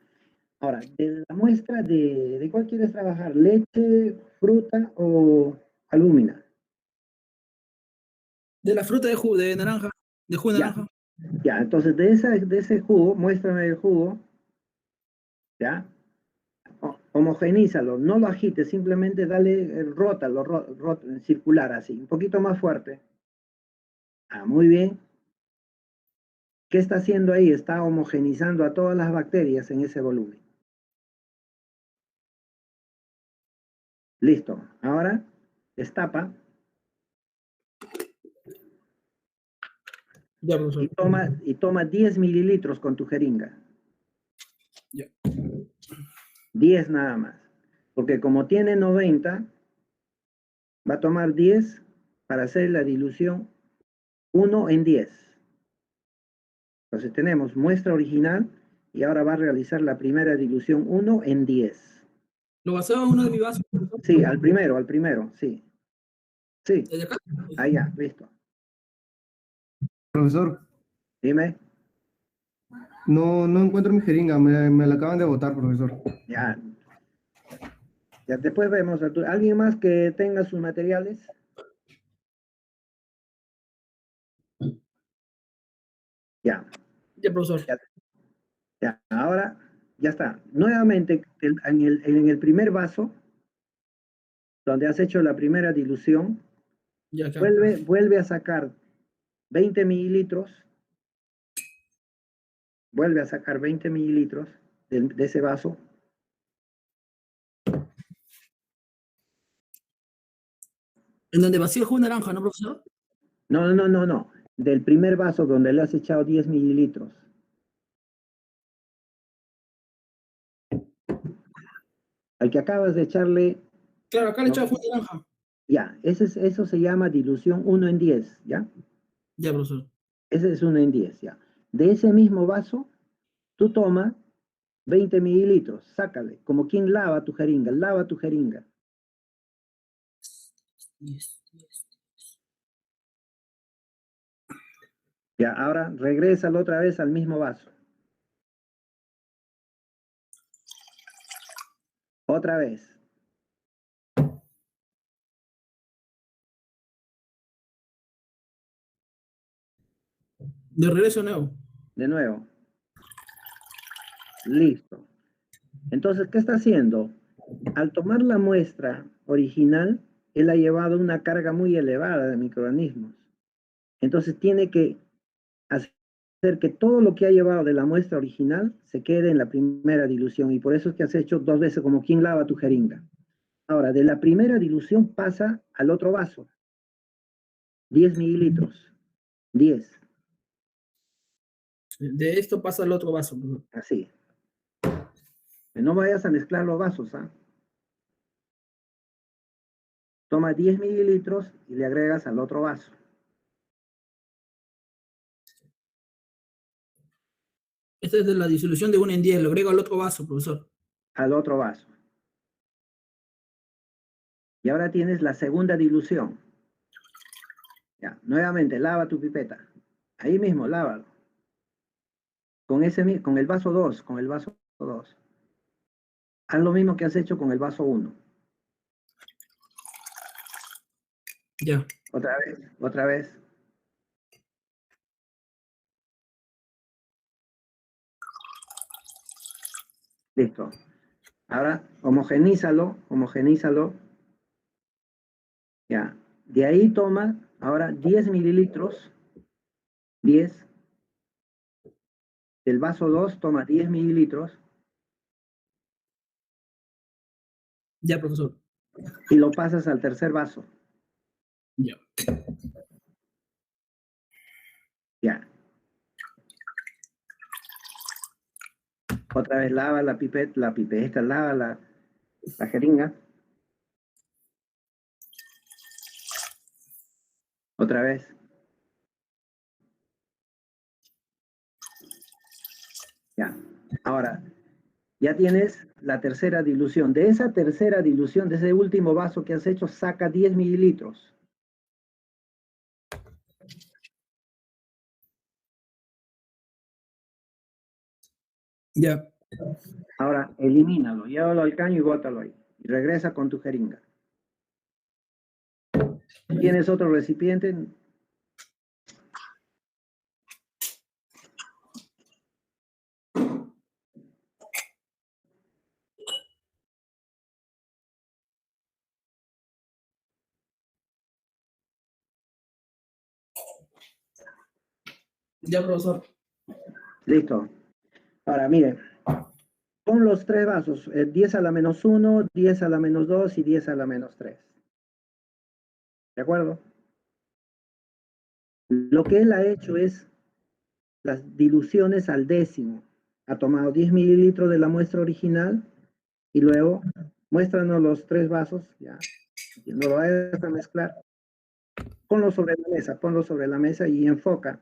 Ahora, de la muestra, ¿de cuál quieres trabajar? ¿Leche, fruta o alúmina? De la fruta de naranja. De jugo de Ya. naranja. Ya, entonces de ese jugo, muéstrame el jugo. ¿Ya? Homogenízalo, no lo agites, simplemente dale, rótalo, circular así, un poquito más fuerte. Ah, muy bien. ¿Qué está haciendo ahí? Está homogenizando a todas las bacterias en ese volumen. Listo. Ahora destapa Ya, profesor. y toma 10 mililitros con tu jeringa. Ya. 10 nada más. Porque como tiene 90, va a tomar 10 para hacer la dilución 1 en 10. Entonces tenemos muestra original y ahora va a realizar la primera dilución 1 en 10. ¿Lo vaciaba en uno de mis vasos, profesor? Sí, al primero, sí. Sí. ¿Desde acá? Ahí ya, listo. Profesor, Dime. no encuentro mi jeringa, me la acaban de botar, profesor. Ya. Ya después vemos. ¿Alguien más que tenga sus materiales? Ya. Ya, profesor. Ya. Ahora, ya está. Nuevamente, en el primer vaso, donde has hecho la primera dilución, Ya, acá. vuelve a sacar 20 mililitros. Vuelve a sacar 20 mililitros de ese vaso. En donde vacío el jugo de naranja, ¿no, profesor? No. Del primer vaso donde le has echado 10 mililitros. Al que acabas de echarle. Claro, acá le he echado jugo de naranja. Ya, eso se llama dilución 1 en 10, ¿ya? Ya, profesor. Ese es 1 en 10, ¿ya? De ese mismo vaso, tú tomas 20 mililitros, sácale, como quien lava tu jeringa, lava tu jeringa. Ya, ahora regrésalo otra vez al mismo vaso. Otra vez. De regreso de nuevo. De nuevo. Listo. Entonces, ¿qué está haciendo? Al tomar la muestra original, él ha llevado una carga muy elevada de microorganismos. Entonces, tiene que hacer que todo lo que ha llevado de la muestra original se quede en la primera dilución. Y por eso es que has hecho 2 veces como quien lava tu jeringa. Ahora, de la primera dilución pasa al otro vaso. 10 mililitros. 10. De esto pasa al otro vaso, profesor. Así. No vayas a mezclar los vasos, ¿ah? Toma 10 mililitros y le agregas al otro vaso. Esta es de la disolución de 1 en 10. Lo agrego al otro vaso, profesor. Al otro vaso. Y ahora tienes la segunda dilución. Ya, nuevamente, lava tu pipeta. Ahí mismo, lávalo. Con el vaso 2, con el vaso 2. Haz lo mismo que has hecho con el vaso 1. Ya. Otra vez, otra vez. Listo. Ahora, homogenízalo. Ya. De ahí toma ahora 10 mililitros. 10. Del vaso 2 toma 10 mililitros. Ya, profesor. Y lo pasas al tercer vaso. Ya. Ya. Otra vez lava la pipeta, lava la jeringa. Otra vez. Ya. Ahora, ya tienes la tercera dilución. De esa tercera dilución, de ese último vaso que has hecho, saca 10 mililitros. Ya. Ahora, elimínalo, llévalo al caño y bótalo ahí. Y regresa con tu jeringa. ¿Tienes otro recipiente? Ya, profesor. Listo. Ahora, mire. con los tres vasos, 10 a la menos 1, 10 a la menos 2 y 10 a la menos 3. ¿De acuerdo? Lo que él ha hecho es las diluciones al décimo. Ha tomado 10 mililitros de la muestra original y luego muéstranos los tres vasos, ya, no lo vayas a mezclar. Ponlo sobre la mesa y enfoca.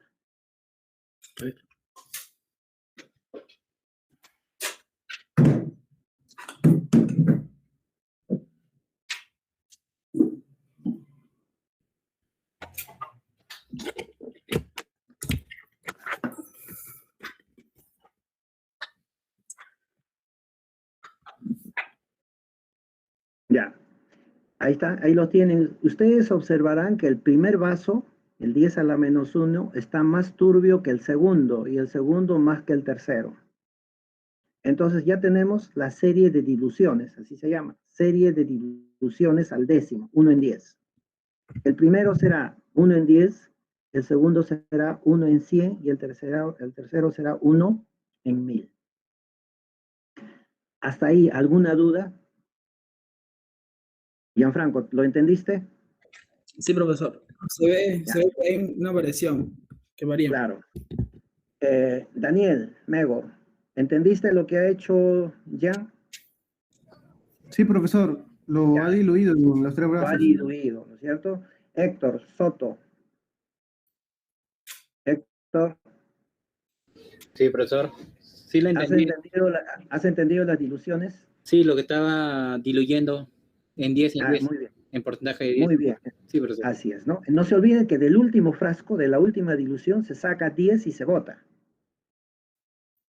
Ya, ahí está, ahí lo tienen. Ustedes observarán que el primer vaso, el 10 a la menos 1, está más turbio que el segundo y el segundo más que el tercero. Entonces ya tenemos la serie de diluciones, así se llama, serie de diluciones al décimo, 1 en 10. El primero será 1 en 10, el segundo será 1 en 100 y el tercero será 1 en 1000. ¿Hasta ahí alguna duda? Gianfranco, ¿lo entendiste? Sí, profesor. Se ve que hay una variación que varía. Claro. Daniel, Mego, ¿entendiste lo que ha hecho Jan? Sí, profesor, lo ha diluido en los tres Lo ha brazos. diluido, ¿no es cierto? Héctor, Soto. Héctor. Sí, profesor. Sí, la entendí. ¿Has entendido las diluciones? Sí, lo que estaba diluyendo en 10 en 10. Muy bien. En porcentaje de 10. Muy bien. Sí, profesor. Así es, ¿no? No se olviden que del último frasco, de la última dilución, se saca 10 y se bota.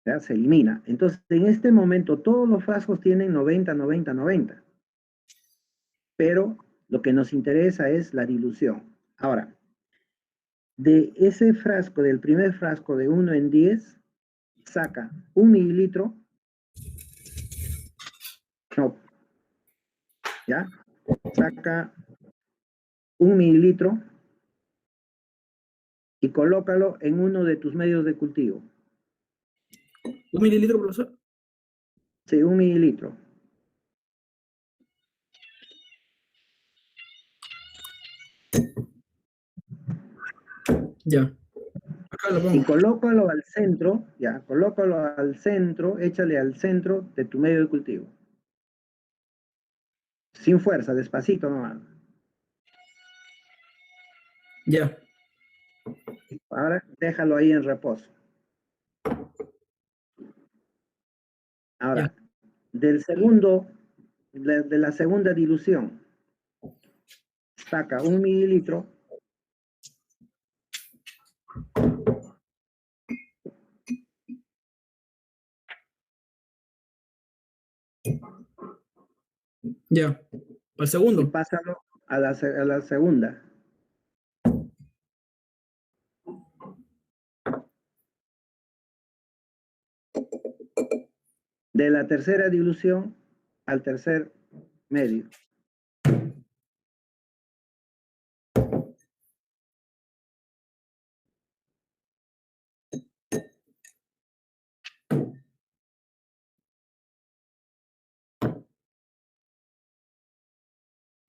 ¿Ya? Se elimina. Entonces, en este momento, todos los frascos tienen 90, 90, 90. Pero lo que nos interesa es la dilución. Ahora, de ese frasco, del primer frasco de 1 en 10, saca 1 mililitro. No. ¿Ya? Saca 1 mililitro y colócalo en uno de tus medios de cultivo. ¿1 mililitro, profesor? Sí, 1 mililitro. Ya. Acá lo pongo. Y colócalo al centro, ya, colócalo al centro, échale al centro de tu medio de cultivo. Sin fuerza, despacito nomás. Ya. Ahora déjalo ahí en reposo. Ahora, del segundo, de la segunda dilución, saca 1 mililitro. Ya. Al segundo. Y pásalo a la segunda. De la tercera dilución al tercer medio.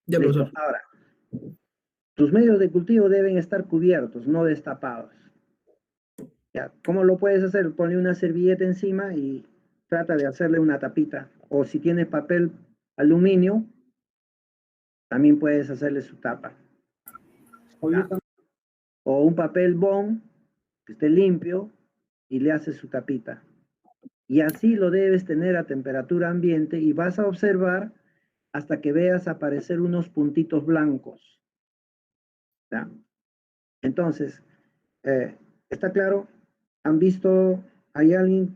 Ya, Listo. profesor. Ahora, tus medios de cultivo deben estar cubiertos, no destapados. Ya, ¿cómo lo puedes hacer? Ponle una servilleta encima y trata de hacerle una tapita. O si tienes papel aluminio, también puedes hacerle su tapa. ¿Ya? O un papel bond que esté limpio y le haces su tapita. Y así lo debes tener a temperatura ambiente y vas a observar hasta que veas aparecer unos puntitos blancos. ¿Ya? Entonces, ¿está claro? ¿Han visto? ¿Hay alguien?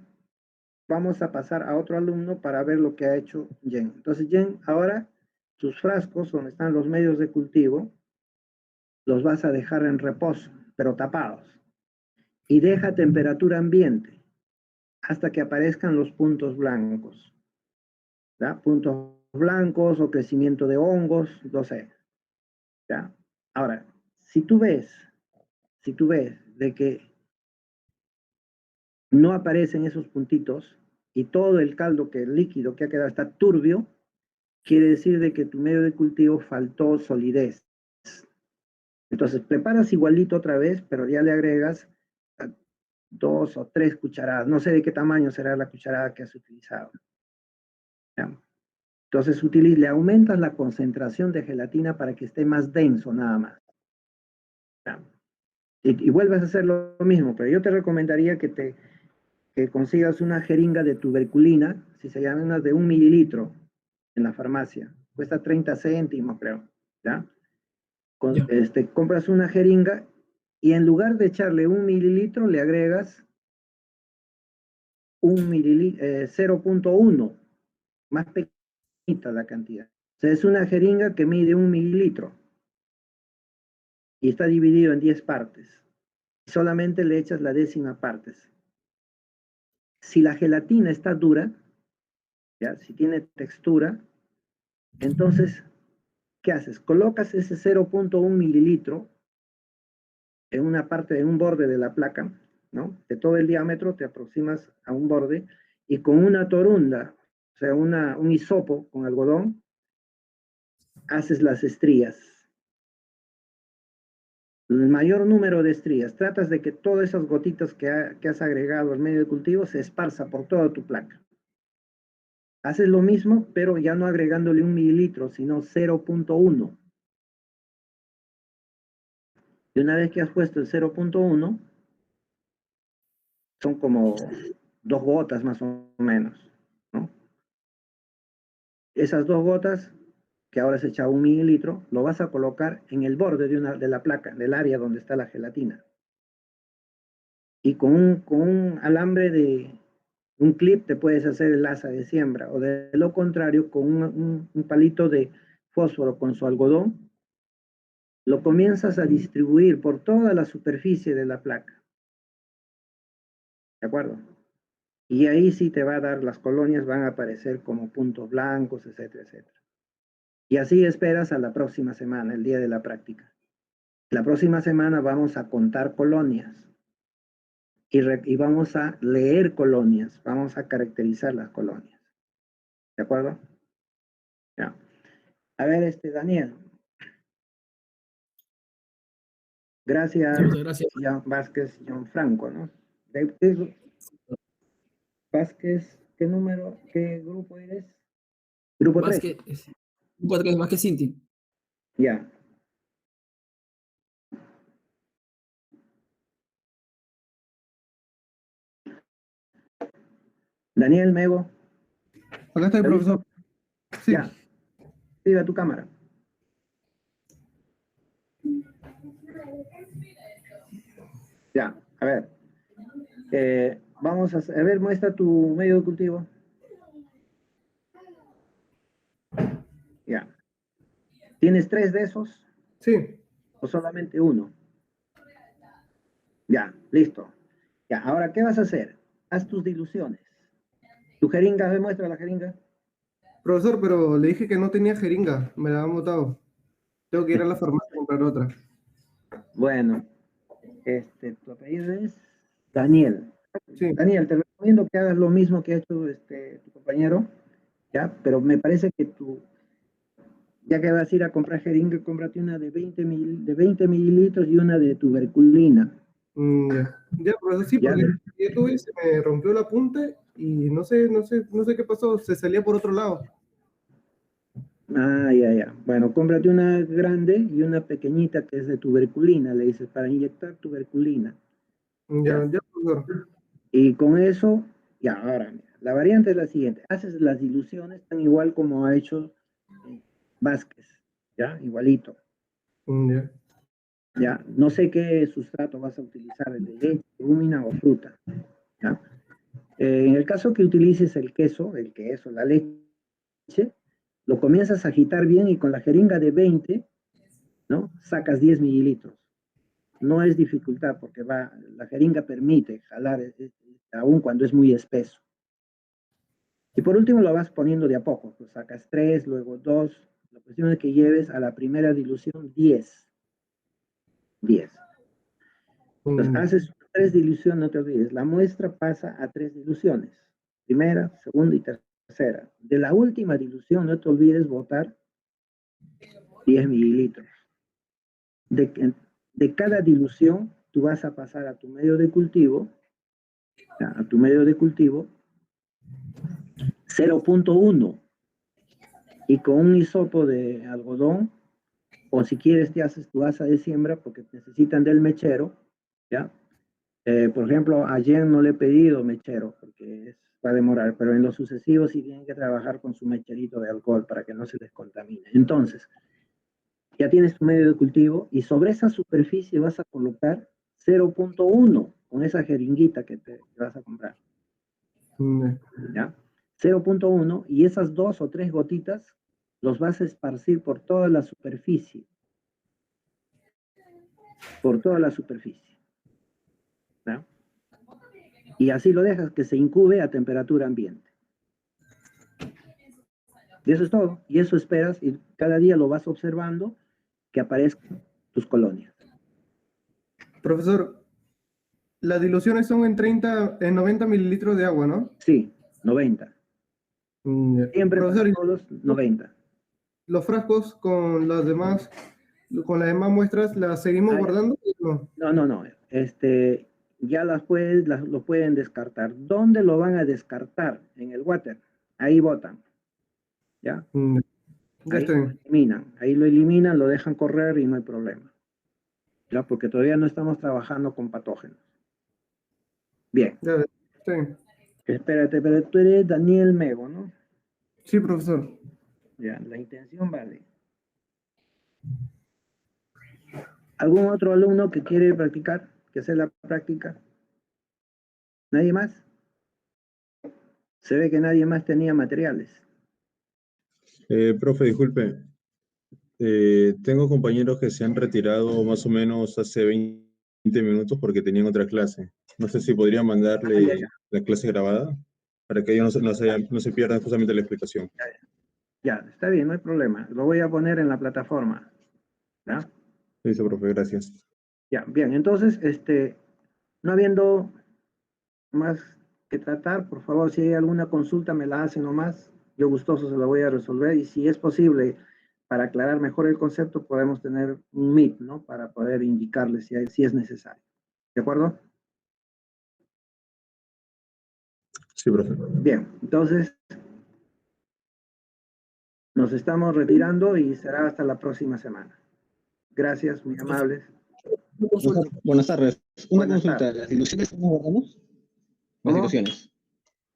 Vamos a pasar a otro alumno para ver lo que ha hecho Jen. Entonces, Jen, ahora tus frascos donde están los medios de cultivo, los vas a dejar en reposo, pero tapados. Y deja temperatura ambiente hasta que aparezcan los puntos blancos. ¿Ya? Puntos blancos o crecimiento de hongos, no sé. ¿Ya? Ahora, si tú ves de que no aparecen esos puntitos y todo el caldo, que el líquido que ha quedado está turbio, quiere decir de que tu medio de cultivo faltó solidez. Entonces preparas igualito otra vez, pero ya le agregas 2 o 3 cucharadas. No sé de qué tamaño será la cucharada que has utilizado. ¿Ya? Entonces le aumentas la concentración de gelatina para que esté más denso nada más. ¿Ya? Y vuelves a hacer lo mismo, pero yo te recomendaría que consigas una jeringa de tuberculina, si se llama una de 1 mililitro en la farmacia. Cuesta 30 céntimos, creo. ¿Ya? Compras una jeringa y en lugar de echarle 1 mililitro, le agregas 0.1, más pequeñita la cantidad. O sea, es una jeringa que mide 1 mililitro y está dividido en 10 partes. Solamente le echas la 10ª parte. Si la gelatina está dura, ¿ya? Si tiene textura, entonces, ¿qué haces? Colocas ese 0.1 mililitro en una parte, en un borde de la placa, ¿no? De todo el diámetro te aproximas a un borde y con una torunda, o sea, un hisopo con algodón, haces las estrías. El mayor número de estrías. Tratas de que todas esas gotitas que has agregado al medio de cultivo se esparza por toda tu placa. Haces lo mismo, pero ya no agregándole 1 mililitro, sino 0.1. Y una vez que has puesto el 0.1, son como 2 gotas más o menos, ¿no? Esas 2 gotas, que ahora se echa 1 mililitro, lo vas a colocar en el borde de la placa, del área donde está la gelatina. Y con un alambre de un clip te puedes hacer el asa de siembra, o de lo contrario, con un palito de fósforo con su algodón, lo comienzas a distribuir por toda la superficie de la placa. ¿De acuerdo? Y ahí sí te va a dar, las colonias van a aparecer como puntos blancos, etcétera, etcétera. Y así esperas a la próxima semana, el día de la práctica. La próxima semana vamos a contar colonias. Y vamos a leer colonias, vamos a caracterizar las colonias. ¿De acuerdo? Ya. A ver, Daniel. Gracias, Gracias. John Vázquez, John Franco, ¿no? Vázquez, ¿qué número, qué grupo eres? Grupo 3. Grupo 3, Vázquez Cinti. Ya. Daniel Mego. Acá está el profesor. Sí. Ya. Activa tu cámara. Ya, a ver. Vamos a ver, muestra tu medio de cultivo. Ya. ¿Tienes 3 de esos? Sí. ¿O solamente 1? Ya, listo. Ya, ahora, ¿qué vas a hacer? Haz tus diluciones. ¿Tu jeringa? ¿Me muestra la jeringa? Profesor, pero le dije que no tenía jeringa, me la han botado. Tengo que ir a la farmacia a comprar otra. Bueno, tu apellido es Daniel. Sí. Daniel, te recomiendo que hagas lo mismo que ha hecho tu compañero, ¿ya? Pero me parece que ya que vas a ir a comprar jeringa, cómprate una de 20 mililitros y una de tuberculina. Ya, profesor, sí, Ya, porque yo tuve, se me rompió la punta y no sé qué pasó, se salía por otro lado. Ya. Bueno, cómprate una grande y una pequeñita que es de tuberculina, le dices, para inyectar tuberculina. Ya, profesor. Y con eso, ya, ahora, mira, la variante es la siguiente. Haces las diluciones tan igual como ha hecho Vázquez, ¿ya? Igualito. Ya. Ya, no sé qué sustrato vas a utilizar, el de leche, legumina o fruta, ¿ya? En el caso que utilices el queso, la leche, lo comienzas a agitar bien y con la jeringa de 20, ¿no? Sacas 10 mililitros. No es dificultad porque la jeringa permite jalar aún cuando es muy espeso. Y por último lo vas poniendo de a poco. Pues sacas 3, luego 2. La cuestión es que lleves a la primera dilución 10. 10. Entonces haces 3 diluciones, no te olvides. La muestra pasa a 3 diluciones. primera, segunda y tercera. De la última dilución, no te olvides botar 10 mililitros. De cada dilución, tú vas a pasar a tu medio de cultivo, 0.1, y con un hisopo de algodón, o si quieres te haces tu asa de siembra porque necesitan del mechero, ¿ya? Por ejemplo, ayer no le he pedido mechero porque va a demorar, pero en lo sucesivo sí tienen que trabajar con su mecherito de alcohol para que no se les contamine. Entonces, ya tienes tu medio de cultivo y sobre esa superficie vas a colocar 0.1 con esa jeringuita que te vas a comprar. ¿Ya? 0.1 y esas 2 o 3 gotitas los vas a esparcir por toda la superficie. Por toda la superficie. ¿Ya? Y así lo dejas que se incube a temperatura ambiente. Y eso es todo. Y eso esperas y cada día lo vas observando que aparezcan tus colonias. Profesor, las diluciones son en 90 mililitros de agua, ¿no? Sí, 90. Siempre Profesor, para todos 90. ¿Los frascos con las demás muestras las seguimos guardando? No. Ya lo pueden descartar. ¿Dónde lo van a descartar? En el water. Ahí botan. ¿Ya? Ahí lo eliminan, lo dejan correr y no hay problema. ¿Ya? Porque todavía no estamos trabajando con patógenos. Bien. Espérate, pero tú eres Daniel Mego, ¿no? Sí, profesor. Ya, la intención vale. ¿Algún otro alumno que quiere practicar, que hace la práctica? ¿Nadie más? Se ve que nadie más tenía materiales. Profe, disculpe. Tengo compañeros que se han retirado más o menos hace 20 minutos porque tenían otra clase. No sé si podría mandarle la clase grabada para que ellos no se pierdan justamente la explicación. Ya, está bien, no hay problema. Lo voy a poner en la plataforma. ¿Ya? Listo, profe, gracias. Ya, bien. Entonces, no habiendo más que tratar, por favor, si hay alguna consulta, me la hacen nomás. Yo gustoso se la voy a resolver y si es posible, para aclarar mejor el concepto, podemos tener un Meet, ¿no? Para poder indicarles si es necesario. ¿De acuerdo? Sí, profe. Bien, entonces nos estamos retirando y será hasta la próxima semana. Gracias, muy amables. Buenas tardes. Una Buenas consulta. tardes. ¿Las diluciones también las guardamos? ¿Cómo? Diluciones.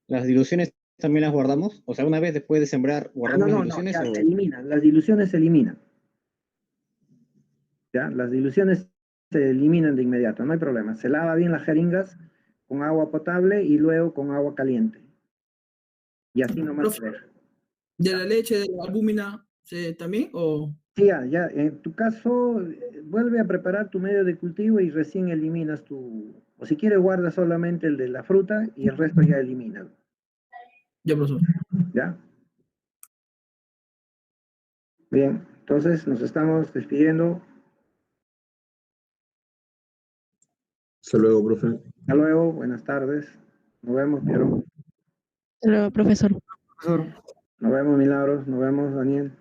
¿Las diluciones también las guardamos? O sea, una vez después de sembrar, ¿guardamos las diluciones? Ya, se eliminan. Las diluciones se eliminan. ¿Ya? Las diluciones se eliminan de inmediato, no hay problema. Se lava bien las jeringas con agua potable y luego con agua caliente. Y así nomás se deja. ¿De la leche, de la albúmina también? ¿O? Sí, ya, en tu caso, vuelve a preparar tu medio de cultivo y recién eliminas o si quieres guarda solamente el de la fruta y el resto ya elimínalo. Ya, profesor. ¿Ya? Bien, entonces nos estamos despidiendo. Hasta luego, profe. Hasta luego, buenas tardes. Nos vemos, Piero. Hasta luego, profesor. Nos vemos, Milagros. Nos vemos, Daniel.